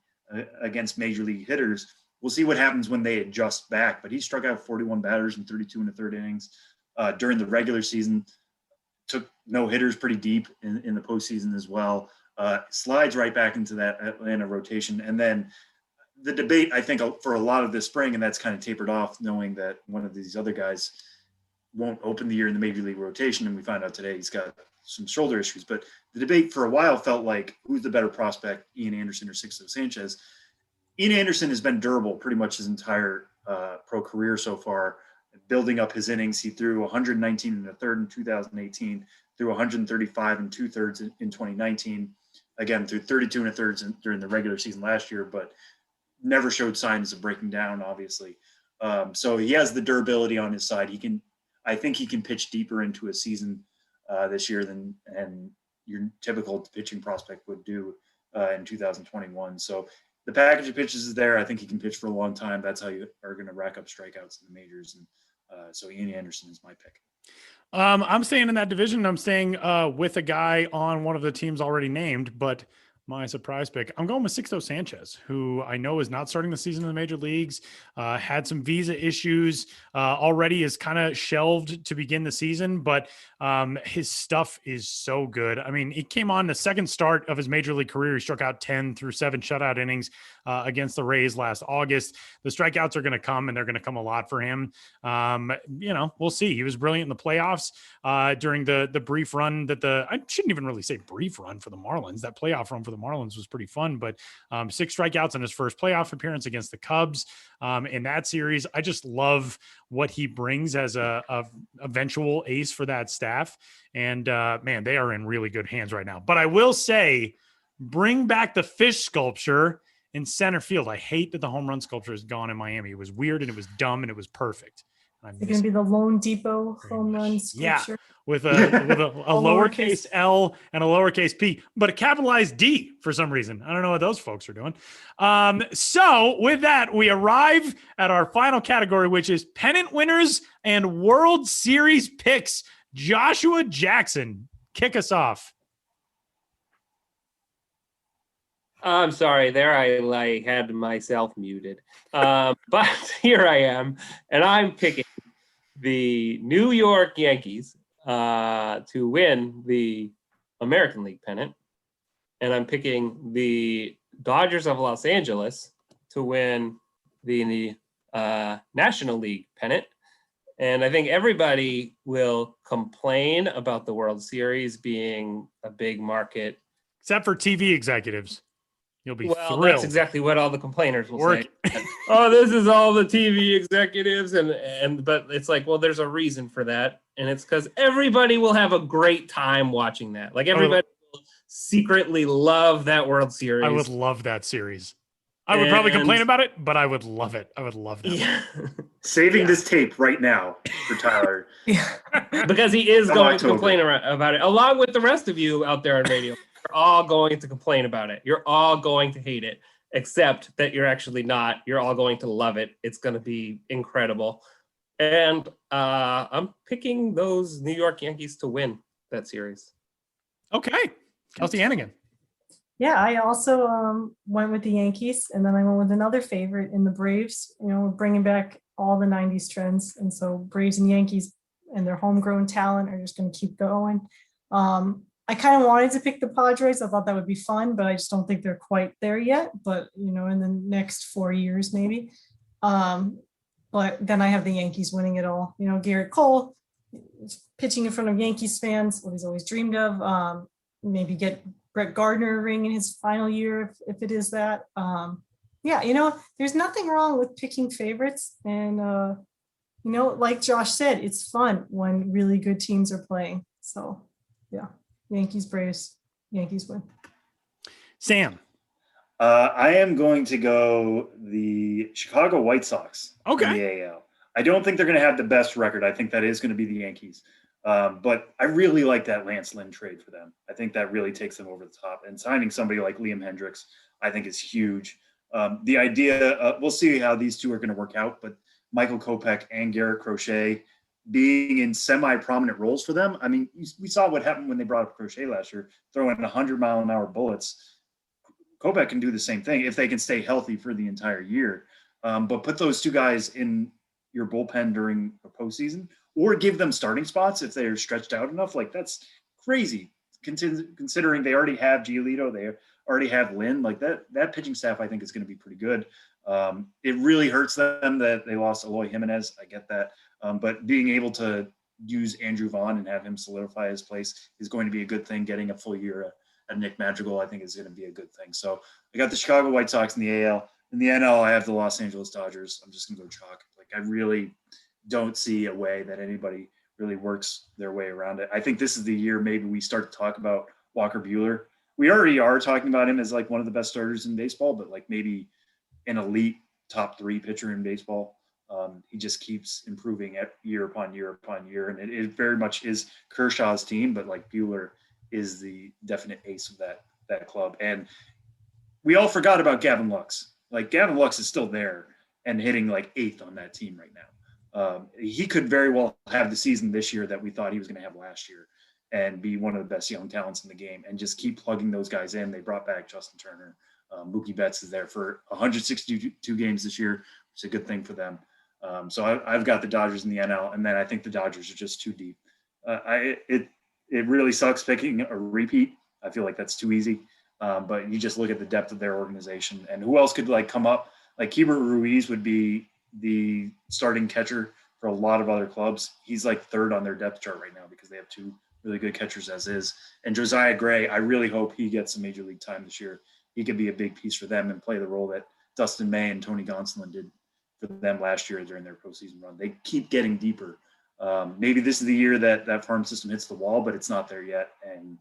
against major league hitters. We'll see what happens when they adjust back, but he struck out 41 batters in 32 and a third innings during the regular season, took no hitters pretty deep in the postseason as well. Slides right back into that Atlanta rotation. And then the debate, I think, for a lot of this spring, and that's kind of tapered off, knowing that one of these other guys won't open the year in the major league rotation. And we find out today he's got some shoulder issues. But the debate for a while felt like, who's the better prospect, Ian Anderson or Sixto Sanchez? Ian Anderson has been durable pretty much his entire pro career so far, building up his innings. He threw 119 and a third in 2018, threw 135 and 2/3 in 2019. Again, threw 32 and a third during the regular season last year, but never showed signs of breaking down, obviously. So he has the durability on his side. I think he can pitch deeper into a season this year than your typical pitching prospect would do in 2021. So the package of pitches is there. I think he can pitch for a long time. That's how you are going to rack up strikeouts in the majors. And so Ian Anderson is my pick. I'm staying in that division. I'm staying with a guy on one of the teams already named, but my surprise pick, I'm going with Sixto Sanchez, who I know is not starting the season in the major leagues, had some visa issues, already is kind of shelved to begin the season, but his stuff is so good. I mean, he came on the second start of his major league career. He struck out 10 through 7 shutout innings against the Rays last August. The strikeouts are going to come, and they're going to come a lot for him. We'll see. He was brilliant in the playoffs during the brief run I shouldn't even really say brief run for the Marlins. That playoff run for the Marlins was pretty fun, but 6 strikeouts in his first playoff appearance against the Cubs in that series. I just love what he brings as a eventual ace for that staff. And man, they are in really good hands right now. But I will say, bring back the fish sculpture in center field. I hate that the home run sculpture is gone in Miami. It was weird and it was dumb and it was perfect. It's going to be the Lone Depot home run sculpture. Yeah, with a lowercase L and a lowercase P, but a capitalized D for some reason. I don't know what those folks are doing. So with that, we arrive at our final category, which is pennant winners and World Series picks. Joshua Jackson, kick us off. I'm sorry, there I had myself muted. But here I am, and I'm picking the New York Yankees to win the American League pennant. And I'm picking the Dodgers of Los Angeles to win the National League pennant. And I think everybody will complain about the World Series being a big market. Except for TV executives. You'll be thrilled. That's exactly what all the complainers will say. Oh, this is all the TV executives, but it's like, well, there's a reason for that, and it's because everybody will have a great time watching that. Like everybody will secretly love that World Series. I would love that series. I would probably complain about it, but I would love it. I would love that. Yeah. Saving this tape right now for Tyler. Because he is going to complain about it, along with the rest of you out there on radio. You're all going to complain about it. You're all going to hate it, except that you're actually not. You're all going to love it. It's going to be incredible. And I'm picking those New York Yankees to win that series. Okay. Kelsie Heneghan. Yeah, I also went with the Yankees, and then I went with another favorite in the Braves. Bringing back all the '90s trends, and so Braves and Yankees and their homegrown talent are just going to keep going. I kind of wanted to pick the Padres. I thought that would be fun, but I just don't think they're quite there yet. But in the next 4 years, maybe. But then I have the Yankees winning it all. Garrett Cole pitching in front of Yankees fans, what he's always dreamed of. Maybe get Brett Gardner a ring in his final year, if it is that. There's nothing wrong with picking favorites. And, like Josh said, it's fun when really good teams are playing. So, yeah, Yankees, Braves, Yankees win. Sam. I am going to go the Chicago White Sox in the AL. I don't think they're going to have the best record. I think that is going to be the Yankees. But I really like that Lance Lynn trade for them. I think that really takes them over the top. And signing somebody like Liam Hendricks, I think is huge. The idea, we'll see how these two are going to work out, but Michael Kopech and Garrett Crochet being in semi-prominent roles for them. I mean, we saw what happened when they brought up Crochet last year, throwing 100-mile-an-hour bullets. Kopech can do the same thing if they can stay healthy for the entire year. But put those two guys in your bullpen during a postseason, or give them starting spots if they're stretched out enough. Like, that's crazy, considering they already have Giolito, they already have Lynn. Like, that pitching staff, I think, is going to be pretty good. It really hurts them that they lost Eloy Jimenez. I get that. But being able to use Andrew Vaughn and have him solidify his place is going to be a good thing. Getting a full year at Nick Madrigal, I think, is going to be a good thing. So I got the Chicago White Sox in the AL. In the NL, I have the Los Angeles Dodgers. I'm just going to go chalk. Like, I really don't see a way that anybody really works their way around it. I think this is the year maybe we start to talk about Walker Buehler. We already are talking about him as like one of the best starters in baseball, but like maybe an elite top 3 pitcher in baseball. He just keeps improving year upon year upon year. And it very much is Kershaw's team, but like Buehler is the definite ace of that club. And we all forgot about Gavin Lux. Like, Gavin Lux is still there and hitting like 8th on that team right now. He could very well have the season this year that we thought he was going to have last year and be one of the best young talents in the game, and just keep plugging those guys in. They brought back Justin Turner. Mookie Betts is there for 162 games this year, which is a good thing for them. So I've got the Dodgers in the NL, and then I think the Dodgers are just too deep. It really sucks picking a repeat. I feel like that's too easy. But you just look at the depth of their organization, and who else could like come up? Like, Keibert Ruiz would be the starting catcher for a lot of other clubs. He's like 3rd on their depth chart right now because they have 2 really good catchers as is. And Josiah Gray, I really hope he gets some major league time this year. He could be a big piece for them and play the role that Dustin May and Tony Gonsolin did for them last year during their postseason run. They keep getting deeper. Maybe this is the year that farm system hits the wall, but it's not there yet. And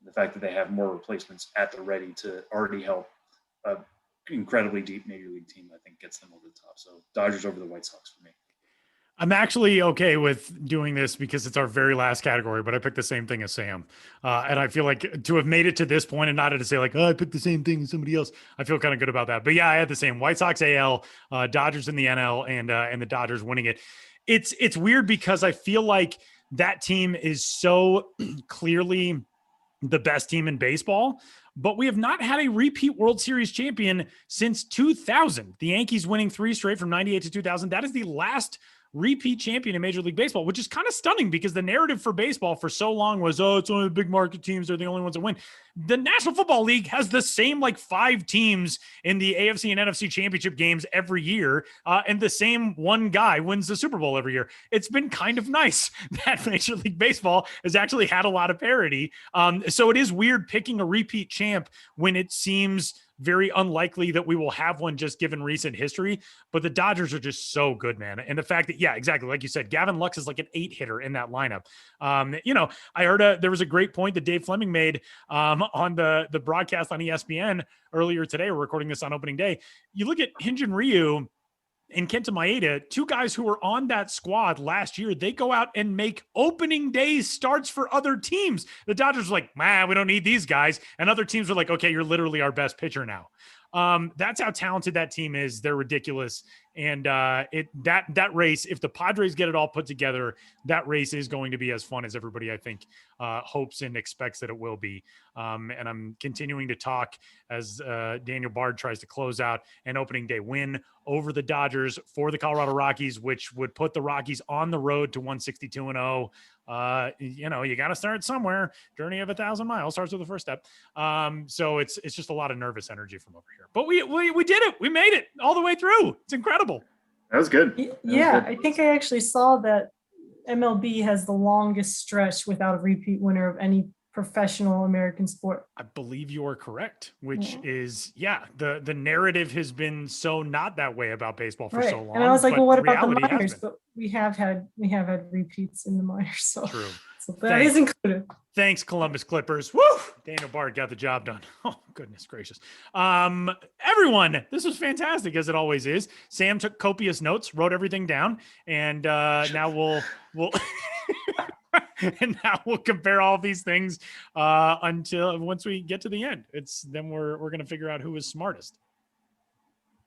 the fact that they have more replacements at the ready to already help an incredibly deep major league team, I think gets them over the top. So Dodgers over the White Sox for me. I'm actually okay with doing this because it's our very last category, but I picked the same thing as Sam. And I feel like to have made it to this point and not to say like, oh, I picked the same thing as somebody else, I feel kind of good about that. But yeah, I had the same White Sox AL, Dodgers in the NL, and the Dodgers winning it. It's weird because I feel like that team is so clearly the best team in baseball, but we have not had a repeat World Series champion since 2000. The Yankees winning 3 straight from 98 to 2000. That is the last repeat champion in Major League Baseball, which is kind of stunning because the narrative for baseball for so long was, oh, it's only the big market teams. They're the only ones that win. The National Football League has the same like 5 teams in the AFC and NFC championship games every year. And the same one guy wins the Super Bowl every year. It's been kind of nice that Major League Baseball has actually had a lot of parity. So it is weird picking a repeat champ when it seems very unlikely that we will have one just given recent history, but the Dodgers are just so good, man. And the fact that, yeah, exactly. Like you said, Gavin Lux is like an 8 hitter in that lineup. I heard there was a great point that Dave Fleming made on the broadcast on ESPN earlier today. We're recording this on opening day. You look at Hyun-Jin Ryu and Kenta Maeda, 2 guys who were on that squad last year. They go out and make opening day starts for other teams. The Dodgers are like, man, we don't need these guys. And other teams are like, okay, you're literally our best pitcher now. That's how talented that team is. They're ridiculous. And that race, if the Padres get it all put together, that race is going to be as fun as everybody, I think, hopes and expects that it will be. And I'm continuing to talk as Daniel Bard tries to close out an opening day win over the Dodgers for the Colorado Rockies, which would put the Rockies on the road to 162-0. You got to start somewhere. Journey of 1,000 miles starts with the first step. So it's just a lot of nervous energy from over here, but we did it. We made it all the way through. It's incredible. That was good. I think I actually saw that MLB has the longest stretch without a repeat winner of any professional American sport. I believe you are correct, which is, the narrative has been so not that way about baseball for so long. And I was like, well, what about the reality minors? But we have had repeats in the minors. So, true. So that is included. Thanks, Columbus Clippers. Woo! Daniel Bard got the job done. Oh, goodness gracious. Everyone, this was fantastic, as it always is. Sam took copious notes, wrote everything down, and now we'll and now we'll compare all these things until once we get to the end. Then we're going to figure out who is smartest.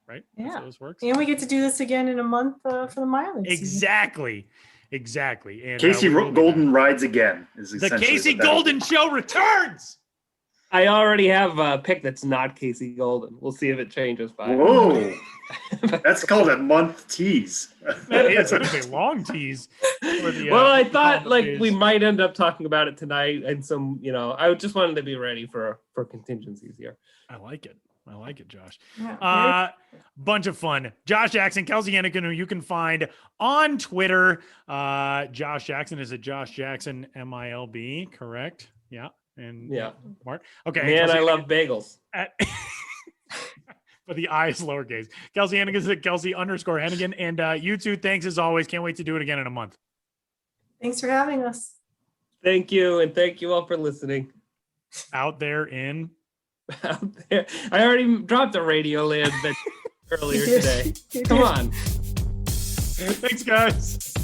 Right? Yeah. That's how this works. And we get to do this again in a month for the minor league season. Exactly. And Kelsie Golden rides again. The Kelsie Golden show returns. I already have a pick that's not Kelsie Golden. We'll see if it changes by. Whoa. That's called a month tease. That is a long tease. For the, I thought we might end up talking about it tonight, and I just wanted to be ready for contingencies here. I like it, Josh. Yeah, bunch of fun. Josh Jackson, Kelsie Heneghan, who you can find on Twitter. Josh Jackson, is it Josh Jackson MILB? Correct. Yeah. And Mark. Okay. Man, I love bagels. But the I is lowercase. Kelsie Heneghan is at Kelsie_Heneghan. And you two, thanks as always. Can't wait to do it again in a month. Thanks for having us. Thank you. And thank you all for listening. Out there. I already dropped a Radio Land earlier today. Come on. Thanks, guys.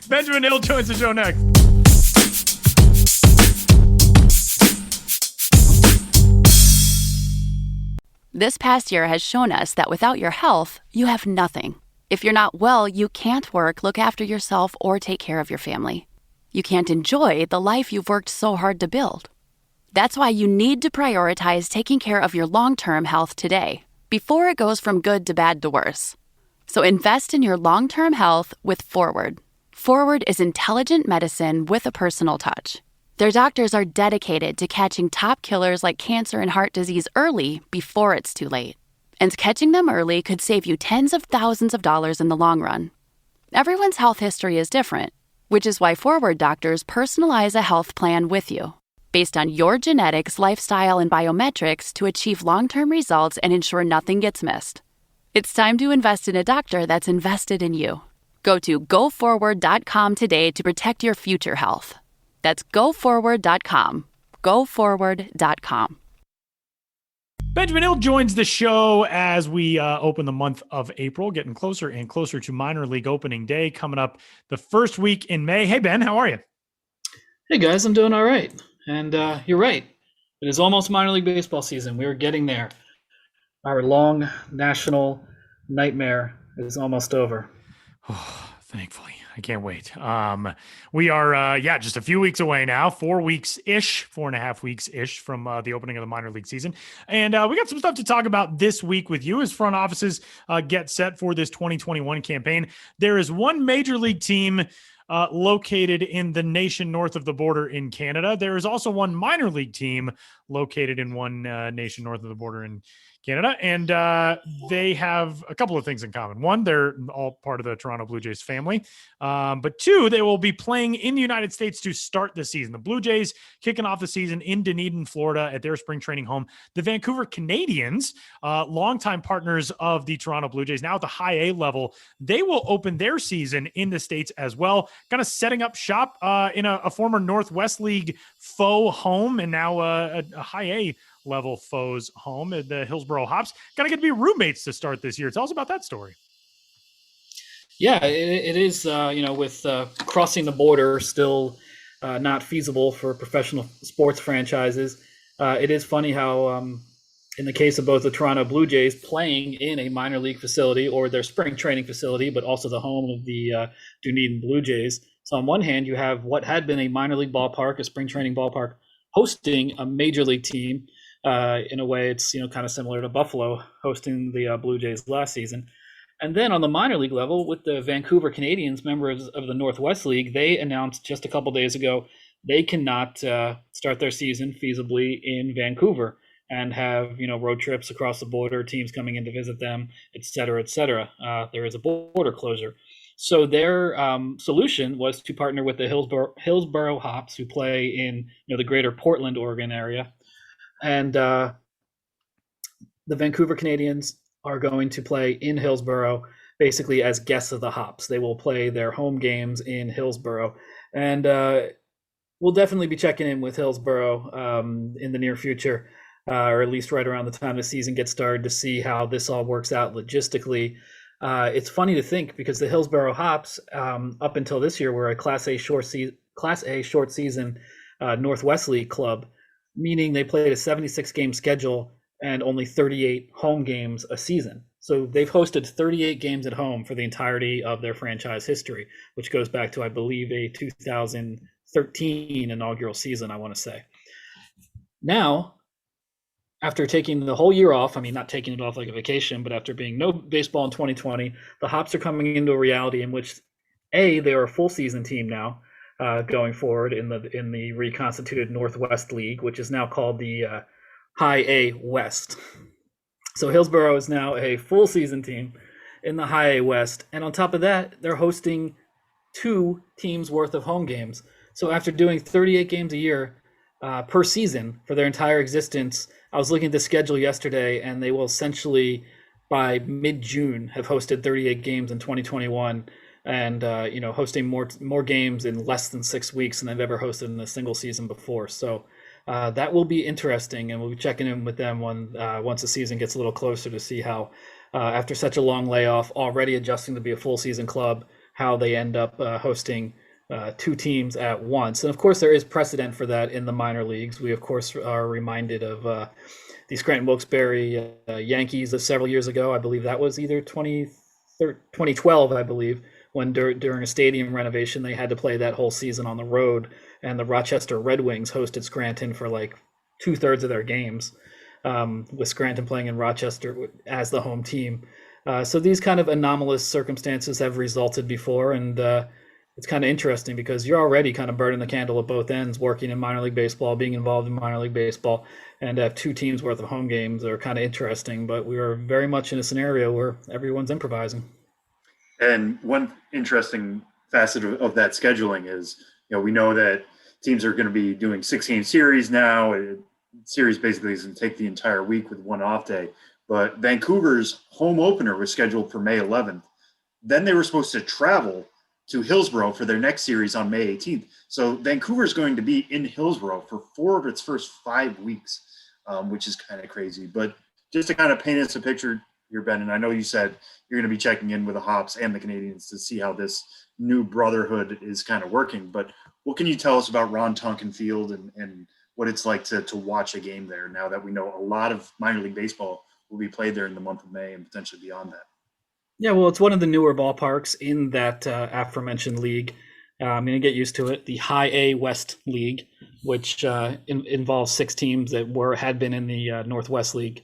Benjamin Hill joins the show next. This past year has shown us that without your health, you have nothing. If you're not well, you can't work, look after yourself, or take care of your family. You can't enjoy the life you've worked so hard to build. That's why you need to prioritize taking care of your long-term health today, before it goes from good to bad to worse. So invest in your long-term health with Forward. Forward is intelligent medicine with a personal touch. Their doctors are dedicated to catching top killers like cancer and heart disease early before it's too late. And catching them early could save you tens of thousands of dollars in the long run. Everyone's health history is different, which is why Forward doctors personalize a health plan with you, based on your genetics, lifestyle, and biometrics to achieve long-term results and ensure nothing gets missed. It's time to invest in a doctor that's invested in you. Go to GoForward.com today to protect your future health. That's GoForward.com. GoForward.com. Benjamin Hill joins the show as we open the month of April, getting closer and closer to minor league opening day coming up the first week in May. Hey, Ben, how are you? Hey, guys, I'm doing all right. And you're right. It is almost minor league baseball season. We are getting there. Our long national nightmare is almost over. Oh, thankfully. I can't wait. We are, just a few weeks away now, 4 weeks-ish, 4.5 weeks-ish from the opening of the minor league season. And we got some stuff to talk about this week with you as front offices get set for this 2021 campaign. There is one major league team located in the nation north of the border in Canada. There is also one minor league team located in one nation north of the border in Canada, and they have a couple of things in common. One, they're all part of the Toronto Blue Jays family, but two, they will be playing in the United States to start the season. The Blue Jays kicking off the season in Dunedin, Florida at their spring training home. The Vancouver Canadians, longtime partners of the Toronto Blue Jays, now at the high A level, they will open their season in the States as well, kind of setting up shop in a former Northwest League faux home and now a high A level foes home at the Hillsboro Hops. Kind of get to be roommates to start this year. Tell us about that story. Yeah, it is, with crossing the border still not feasible for professional sports franchises. It is funny how in the case of both the Toronto Blue Jays playing in a minor league facility or their spring training facility, but also the home of the Dunedin Blue Jays. So on one hand, you have what had been a minor league ballpark, a spring training ballpark, hosting a major league team. In a way, it's kind of similar to Buffalo hosting the Blue Jays last season. And then on the minor league level, with the Vancouver Canadians, members of the Northwest League, they announced just a couple days ago they cannot start their season feasibly in Vancouver and have road trips across the border, teams coming in to visit them, et cetera, et cetera. There is a border closure. So their solution was to partner with the Hillsboro Hops, who play in the greater Portland, Oregon area. And the Vancouver Canadians are going to play in Hillsboro basically as guests of the Hops. They will play their home games in Hillsboro. And we'll definitely be checking in with Hillsboro in the near future, or at least right around the time the season gets started, to see how this all works out logistically. It's funny to think, because the Hillsboro Hops, up until this year, were a Class A short season Northwest League club, meaning they played a 76-game schedule and only 38 home games a season. So they've hosted 38 games at home for the entirety of their franchise history, which goes back to, I believe, a 2013 inaugural season, I want to say. Now, after taking the whole year off, not taking it off like a vacation, but after being no baseball in 2020, the Hops are coming into a reality in which, A, they are a full season team now, going forward in the reconstituted Northwest League, which is now called the High A West. So Hillsboro is now a full season team in the High A West, and on top of that, they're hosting 2 teams worth of home games. So after doing 38 games a year per season for their entire existence, I was looking at the schedule yesterday, and they will essentially, by mid-June, have hosted 38 games in 2021. And hosting more games in less than 6 weeks than they've ever hosted in a single season before. So that will be interesting, and we'll be checking in with them once the season gets a little closer to see how, after such a long layoff, already adjusting to be a full season club, how they end up hosting 2 teams at once. And of course, there is precedent for that in the minor leagues. We of course are reminded of the Scranton Wilkes-Barre Yankees of several years ago. I believe that was either 2012, I believe, when during a stadium renovation, they had to play that whole season on the road, and the Rochester Red Wings hosted Scranton for like 2/3 of their games, with Scranton playing in Rochester as the home team. So these kind of anomalous circumstances have resulted before, and it's kind of interesting because you're already kind of burning the candle at both ends, working in minor league baseball, being involved in minor league baseball, and to have 2 teams worth of home games are kind of interesting. But we are very much in a scenario where everyone's improvising. And one interesting facet of that scheduling is, we know that teams are going to be doing 6-game series now. Series basically is going to take the entire week with one off day. But Vancouver's home opener was scheduled for May 11th. Then they were supposed to travel to Hillsboro for their next series on May 18th. So Vancouver is going to be in Hillsboro for 4 of its first 5 weeks, which is kind of crazy. But just to kind of paint us a picture here, Ben, and I know you said you're going to be checking in with the Hops and the Canadians to see how this new brotherhood is kind of working. But what can you tell us about Ron Tonkin Field and what it's like to watch a game there now that we know a lot of minor league baseball will be played there in the month of May and potentially beyond that? Yeah, well, it's one of the newer ballparks in that aforementioned league. I'm going to get used to it. The High A West League, which involves 6 teams that had been in the Northwest League.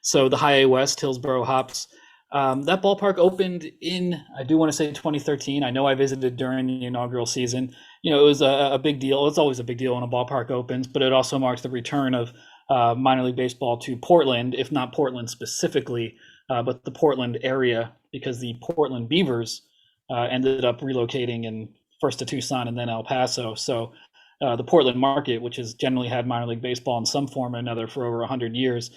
So the High A West, Hillsboro Hops, that ballpark opened in, I do want to say 2013. I know I visited during the inaugural season. It was a big deal. It's always a big deal when a ballpark opens, but it also marks the return of minor league baseball to Portland, if not Portland specifically, but the Portland area, because the Portland Beavers ended up relocating first to Tucson and then El Paso. So the Portland market, which has generally had minor league baseball in some form or another for over 100 years,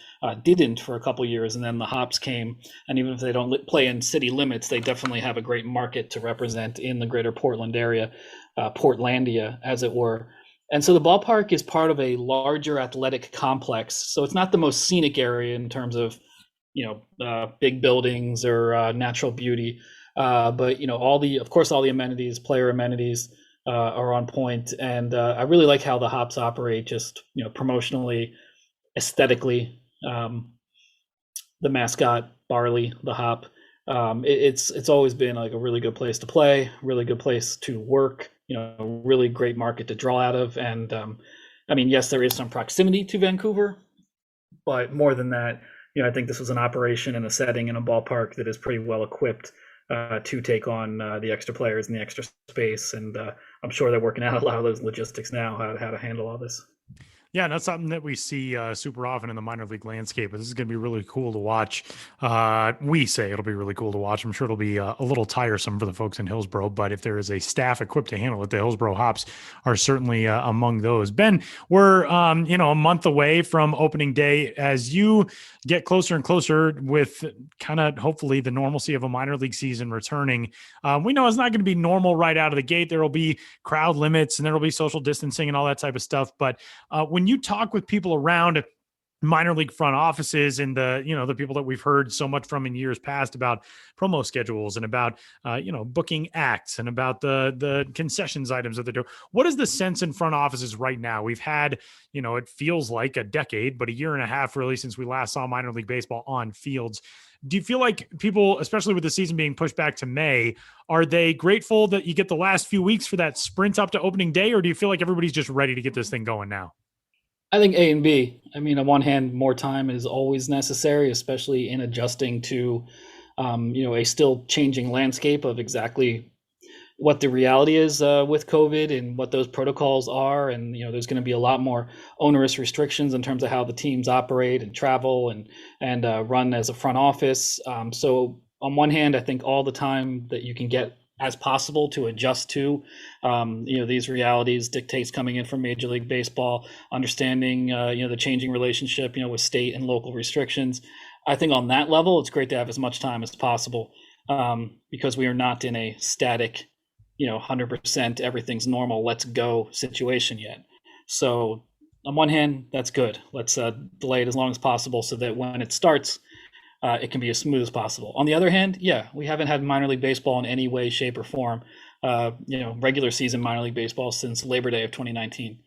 didn't for a couple years. And then the Hops came, and even if they don't play in city limits, they definitely have a great market to represent in the greater Portland area, Portlandia, as it were. And so the ballpark is part of a larger athletic complex. So it's not the most scenic area in terms of, big buildings or natural beauty. But, all the amenities, player amenities, are on point, and I really like how the Hops operate, just promotionally, aesthetically. the mascot, Barley, the hop. It's always been like a really good place to play, really good place to work, really great market to draw out of. And I mean, yes, there is some proximity to Vancouver, but more than that, I think this was an operation in a setting in a ballpark that is pretty well equipped to take on the extra players and the extra space. And I'm sure they're working out a lot of those logistics now, how to handle all this. Yeah, and that's something that we see super often in the minor league landscape. This is going to be really cool to watch. We say it'll be really cool to watch. I'm sure it'll be a little tiresome for the folks in Hillsboro, but if there is a staff equipped to handle it, the Hillsboro Hops are certainly among those. Ben, we're a month away from opening day. As you get closer and closer with kind of hopefully the normalcy of a minor league season returning, we know it's not going to be normal right out of the gate. There will be crowd limits and there will be social distancing and all that type of stuff. But when you talk with people around minor league front offices and the people that we've heard so much from in years past about promo schedules and about booking acts and about the concessions items that they do, what is the sense in front offices right now? We've had it feels like a decade, but a year and a half really since we last saw minor league baseball on fields. Do you feel like people, especially with the season being pushed back to May, are they grateful that you get the last few weeks for that sprint up to opening day, or do you feel like everybody's just ready to get this thing going now? I think A and B. I mean, on one hand, more time is always necessary, especially in adjusting to, a still changing landscape of exactly what the reality is with COVID and what those protocols are. And, there's going to be a lot more onerous restrictions in terms of how the teams operate and travel and run as a front office. So on one hand, I think all the time that you can get as possible to adjust to, these realities dictates coming in from Major League Baseball, understanding, the changing relationship, with state and local restrictions. I think on that level, it's great to have as much time as possible because we are not in a static, 100% everything's normal, let's go situation yet. So on one hand, that's good. Let's delay it as long as possible so that when it starts, it can be as smooth as possible. On the other hand, yeah, we haven't had minor league baseball in any way, shape, or form, regular season minor league baseball since Labor Day of 2019.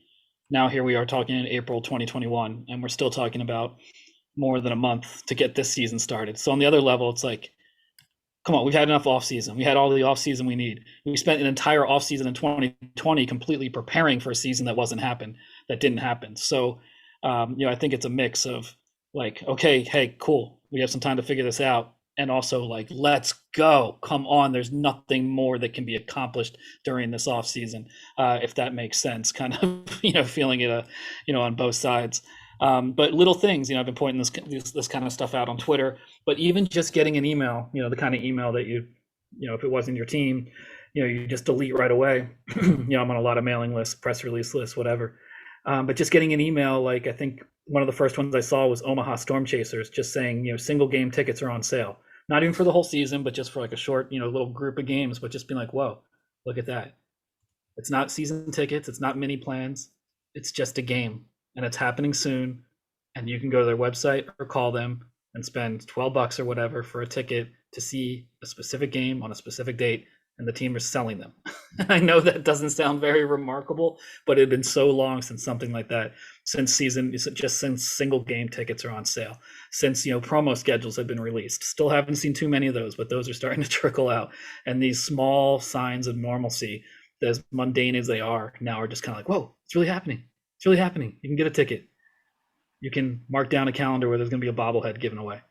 Now here we are talking in April 2021, and we're still talking about more than a month to get this season started. So on the other level, it's like, come on, we've had enough offseason. We had all the offseason we need. We spent an entire offseason in 2020 completely preparing for a season that didn't happen. So, I think it's a mix of like, okay, hey, cool. We have some time to figure this out. And also like, let's go. Come on. There's nothing more that can be accomplished during this off season. If that makes sense, kind of, feeling it, on both sides. But little things, I've been pointing this kind of stuff out on Twitter, but even just getting an email, the kind of email that if it wasn't your team, you just delete right away. I'm on a lot of mailing lists, press release lists, whatever. But just getting an email, like I think one of the first ones I saw was Omaha Storm Chasers, just saying, single game tickets are on sale. Not even for the whole season, but just for like a short, little group of games, but just being like, whoa, look at that. It's not season tickets. It's not mini plans. It's just a game and it's happening soon. And you can go to their website or call them and spend $12 or whatever for a ticket to see a specific game on a specific date. And the team is selling them. I know that doesn't sound very remarkable, but it had been so long since something like that, since single game tickets are on sale, since, promo schedules have been released. Still haven't seen too many of those, but those are starting to trickle out. And these small signs of normalcy, as mundane as they are now, are just kind of like, whoa, it's really happening. It's really happening. You can get a ticket. You can mark down a calendar where there's going to be a bobblehead given away.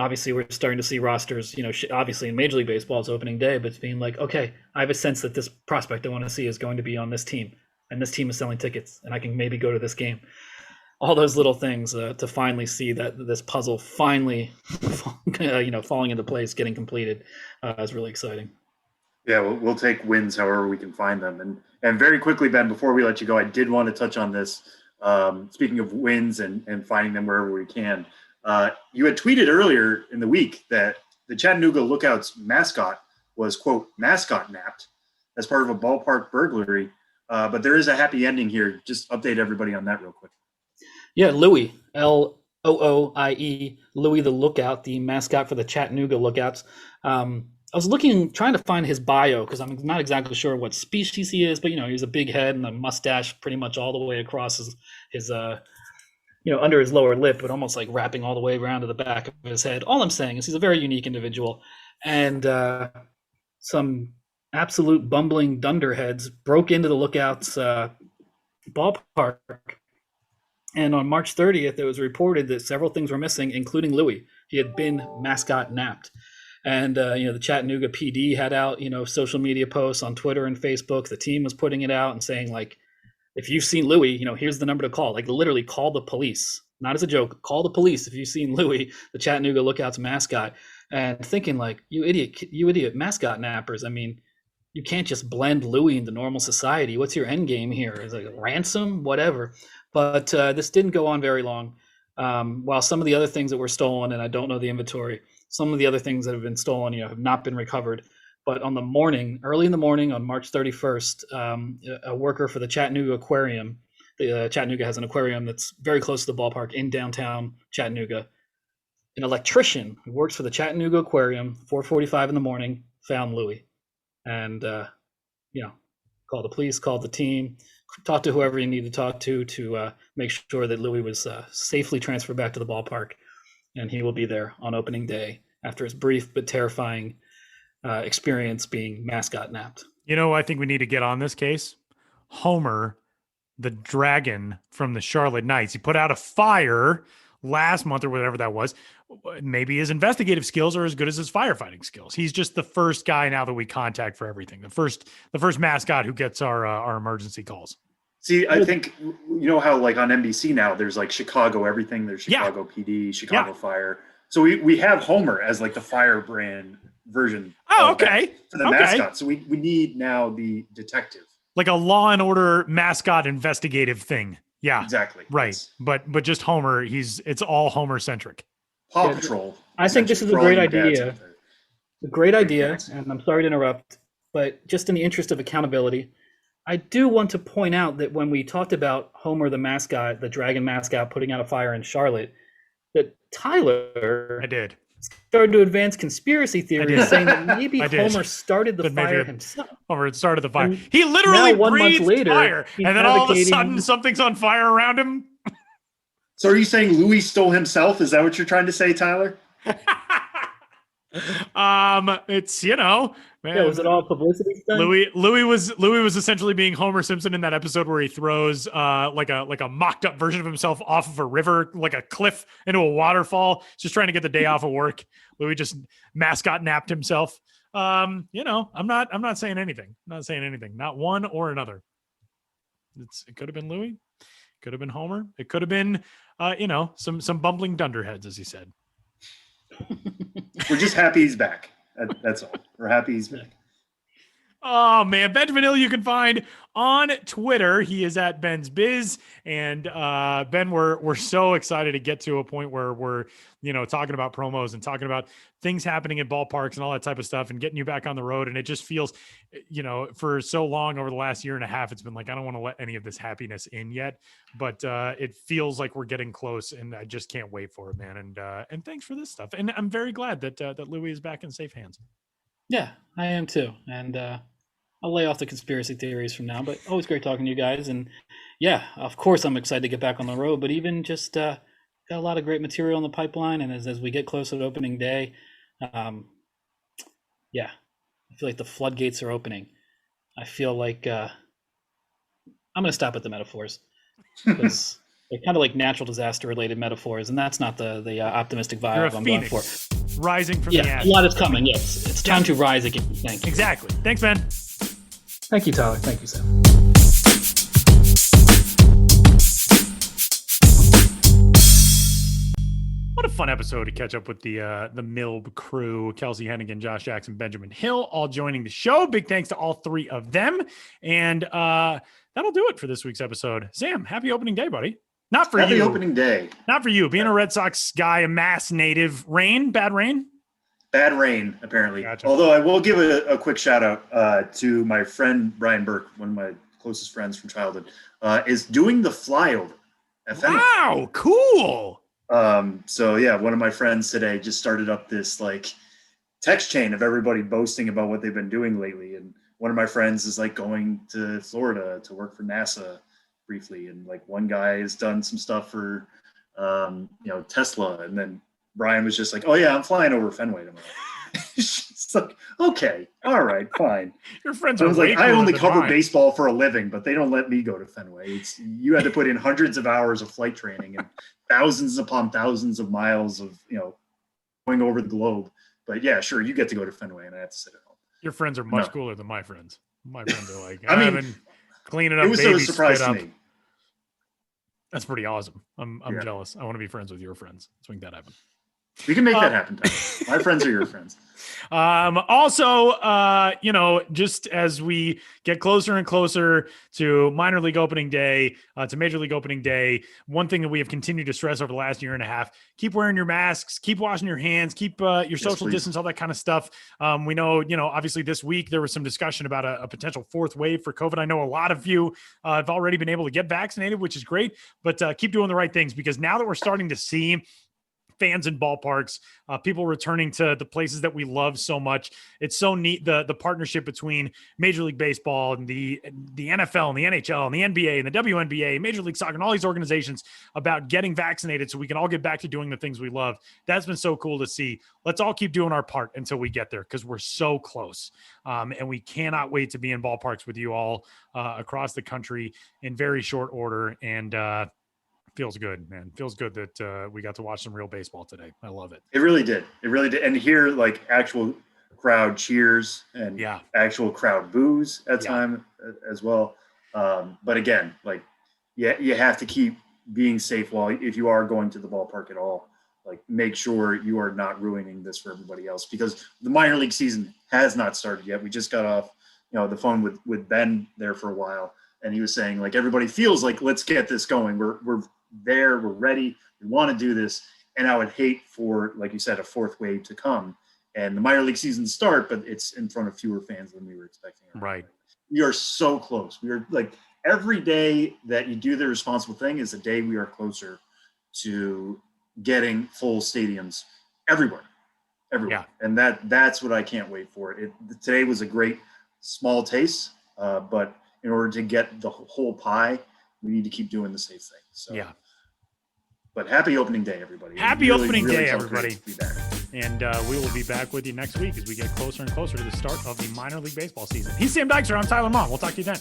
Obviously, we're starting to see rosters, obviously in Major League Baseball, it's opening day, but it's being like, okay, I have a sense that this prospect I want to see is going to be on this team, and this team is selling tickets, and I can maybe go to this game. All those little things to finally see that this puzzle finally, falling into place, getting completed is really exciting. Yeah, we'll take wins however we can find them. And very quickly, Ben, before we let you go, I did want to touch on this. Speaking of wins and finding them wherever we can. You had tweeted earlier in the week that the Chattanooga Lookouts mascot was, quote, mascot napped as part of a ballpark burglary. But there is a happy ending here. Just update everybody on that real quick. Yeah, Louie, L-O-O-I-E, Louie the Lookout, the mascot for the Chattanooga Lookouts. I was trying to find his bio because I'm not exactly sure what species he is, but, he's a big head and a mustache pretty much all the way across his under his lower lip, but almost like wrapping all the way around to the back of his head. All I'm saying is he's a very unique individual, and some absolute bumbling dunderheads broke into the Lookout's ballpark. And on March 30th, it was reported that several things were missing, including Louis. He had been mascot napped. And, the Chattanooga PD had out, social media posts on Twitter and Facebook. The team was putting it out and saying, like, if you've seen Louis, here's the number to call. Like, literally call the police. Not as a joke. Call the police if you've seen Louis, the Chattanooga Lookout's mascot. And thinking, like, you idiot mascot nappers. I mean, you can't just blend Louis into normal society. What's your end game here? Is it a ransom? Whatever. But this didn't go on very long. While some of the other things that were stolen, and I don't know the inventory, some of the other things that have been stolen, have not been recovered. But early in the morning on March 31st, a worker for the Chattanooga Aquarium, Chattanooga has an aquarium that's very close to the ballpark in downtown Chattanooga. An electrician who works for the Chattanooga Aquarium, 4:45 in the morning, found Louis. And, called the police, called the team, talked to whoever he needed to talk to make sure that Louis was safely transferred back to the ballpark. And he will be there on opening day after his brief but terrifying experience being mascot napped. I think we need to get on this case. Homer, the dragon from the Charlotte Knights. He put out a fire last month or whatever that was. Maybe his investigative skills are as good as his firefighting skills. He's just the first guy now that we contact for everything. The first mascot who gets our emergency calls. See, I think, how like on NBC now, there's like Chicago everything. There's Chicago PD, Chicago Fire. So we have Homer as like the firebrand version. Oh, okay. For the mascot. So we need now the detective. Like a Law and Order mascot investigative thing. Yeah, exactly. Right. Yes. But just Homer, it's all Homer centric. Paw Patrol. I think this is a great idea. A great idea, and I'm sorry to interrupt, but just in the interest of accountability, I do want to point out that when we talked about Homer the mascot, the dragon mascot putting out a fire in Charlotte, that Tyler started to advance conspiracy theories saying that maybe Homer started the fire himself. Homer started the fire. And he literally breathed later, fire, and then all of a sudden something's on fire around him. So are you saying Louis stole himself? Is that what you're trying to say, Tyler? It's man. Yeah, was it all publicity stunt? Louis was essentially being Homer Simpson in that episode where he throws like a mocked up version of himself off of a river, like a cliff into a waterfall, just trying to get the day off of work. Louis just mascot napped himself. I'm not saying anything. I'm not saying anything. Not one or another. It could have been Louis. Could have been Homer. It could have been some bumbling dunderheads, as he said. We're just happy he's back. That's all. We're happy he's back. Oh man, Benjamin Hill you can find on Twitter. He is at Ben's Biz. And Ben, we're so excited to get to a point where we're talking about promos and talking about things happening in ballparks and all that type of stuff and getting you back on the road. And it just feels, for so long over the last year and a half, it's been like I don't want to let any of this happiness in yet, but it feels like we're getting close, and I just can't wait for it, man. And thanks for this stuff. And I'm very glad that Louis is back in safe hands. Yeah, I am too. And I'll lay off the conspiracy theories from now, but always great talking to you guys. And yeah, of course I'm excited to get back on the road, but even just got a lot of great material in the pipeline. And as we get closer to opening day, I feel like the floodgates are opening. I feel like I'm going to stop at the metaphors because they're kind of like natural disaster related metaphors. And that's not the optimistic vibe I'm going for. Rising from the ashes. A lot is coming. Yes, it's time to rise again. Thank you. Exactly. Thanks, Ben. Thank you, Tyler. Thank you, Sam. What a fun episode to catch up with the MLB crew, Kelsie, Heneghan, Josh Jackson, Benjamin Hill, all joining the show. Big thanks to all three of them. And that'll do it for this week's episode. Sam, happy opening day, buddy. Not for you. Happy opening day. Not for you. Being a Red Sox guy, a Mass native. Bad rain? Bad rain, apparently. Gotcha. Although I will give a quick shout out to my friend Brian Burke, one of my closest friends from childhood, is doing the flyover at Heneghan. Wow, cool. So yeah, one of my friends today just started up this like text chain of everybody boasting about what they've been doing lately. And one of my friends is like going to Florida to work for NASA briefly. And like one guy has done some stuff for Tesla. And then Brian was just like, oh yeah, I'm flying over Fenway tomorrow. It's like, okay, all right, fine. Your friends I are was way like, I cooler only than cover mine. baseball for a living, but they don't let me go to Fenway. You had to put in hundreds of hours of flight training and thousands upon thousands of miles of, going over the globe. But yeah, sure, you get to go to Fenway and I have to sit at home. Your friends are much No. cooler than my friends. My friends are like, I mean, been cleaning up It was baby a surprise spit to up. me. That's pretty awesome. I'm Yeah. jealous. I want to be friends with your friends. Let's make that happen. We can make that happen, Tom. My friends are your friends. Also, just as we get closer and closer to minor league opening day, to major league opening day, one thing that we have continued to stress over the last year and a half, keep wearing your masks, keep washing your hands, keep your social please. distance, all that kind of stuff. We know, obviously this week there was some discussion about a potential fourth wave for COVID. I know a lot of you have already been able to get vaccinated, which is great, but keep doing the right things, because now that we're starting to see fans in ballparks, people returning to the places that we love so much. It's so neat, the partnership between Major League Baseball and the NFL and the NHL and the NBA and the WNBA, Major League Soccer, and all these organizations about getting vaccinated so we can all get back to doing the things we love. That's been so cool to see. Let's all keep doing our part until we get there, because we're so close. And we cannot wait to be in ballparks with you all across the country in very short order. And feels good, man. Feels good that we got to watch some real baseball today. I love it. It really did. It really did. And hear like actual crowd cheers and actual crowd boos at time as well. But again, like, you have to keep being safe if you are going to the ballpark at all. Like, make sure you are not ruining this for everybody else, because the minor league season has not started yet. We just got off, the phone with Ben there for a while, and he was saying, like, everybody feels like, let's get this going. We're there, we're ready, we want to do this. And I would hate for, like you said, a fourth wave to come and the minor league season start, but it's in front of fewer fans than we were expecting. Right. We are so close. We are, like, every day that you do the responsible thing is a day we are closer to getting full stadiums everywhere. Yeah. And that's what I can't wait for. Today was a great small taste, but in order to get the whole pie, we need to keep doing the safe thing. So yeah. But happy opening day, everybody. Happy opening day, everybody. To be back. And we will be back with you next week as we get closer and closer to the start of the minor league baseball season. He's Sam Dykstra. I'm Tyler Mott. We'll talk to you then.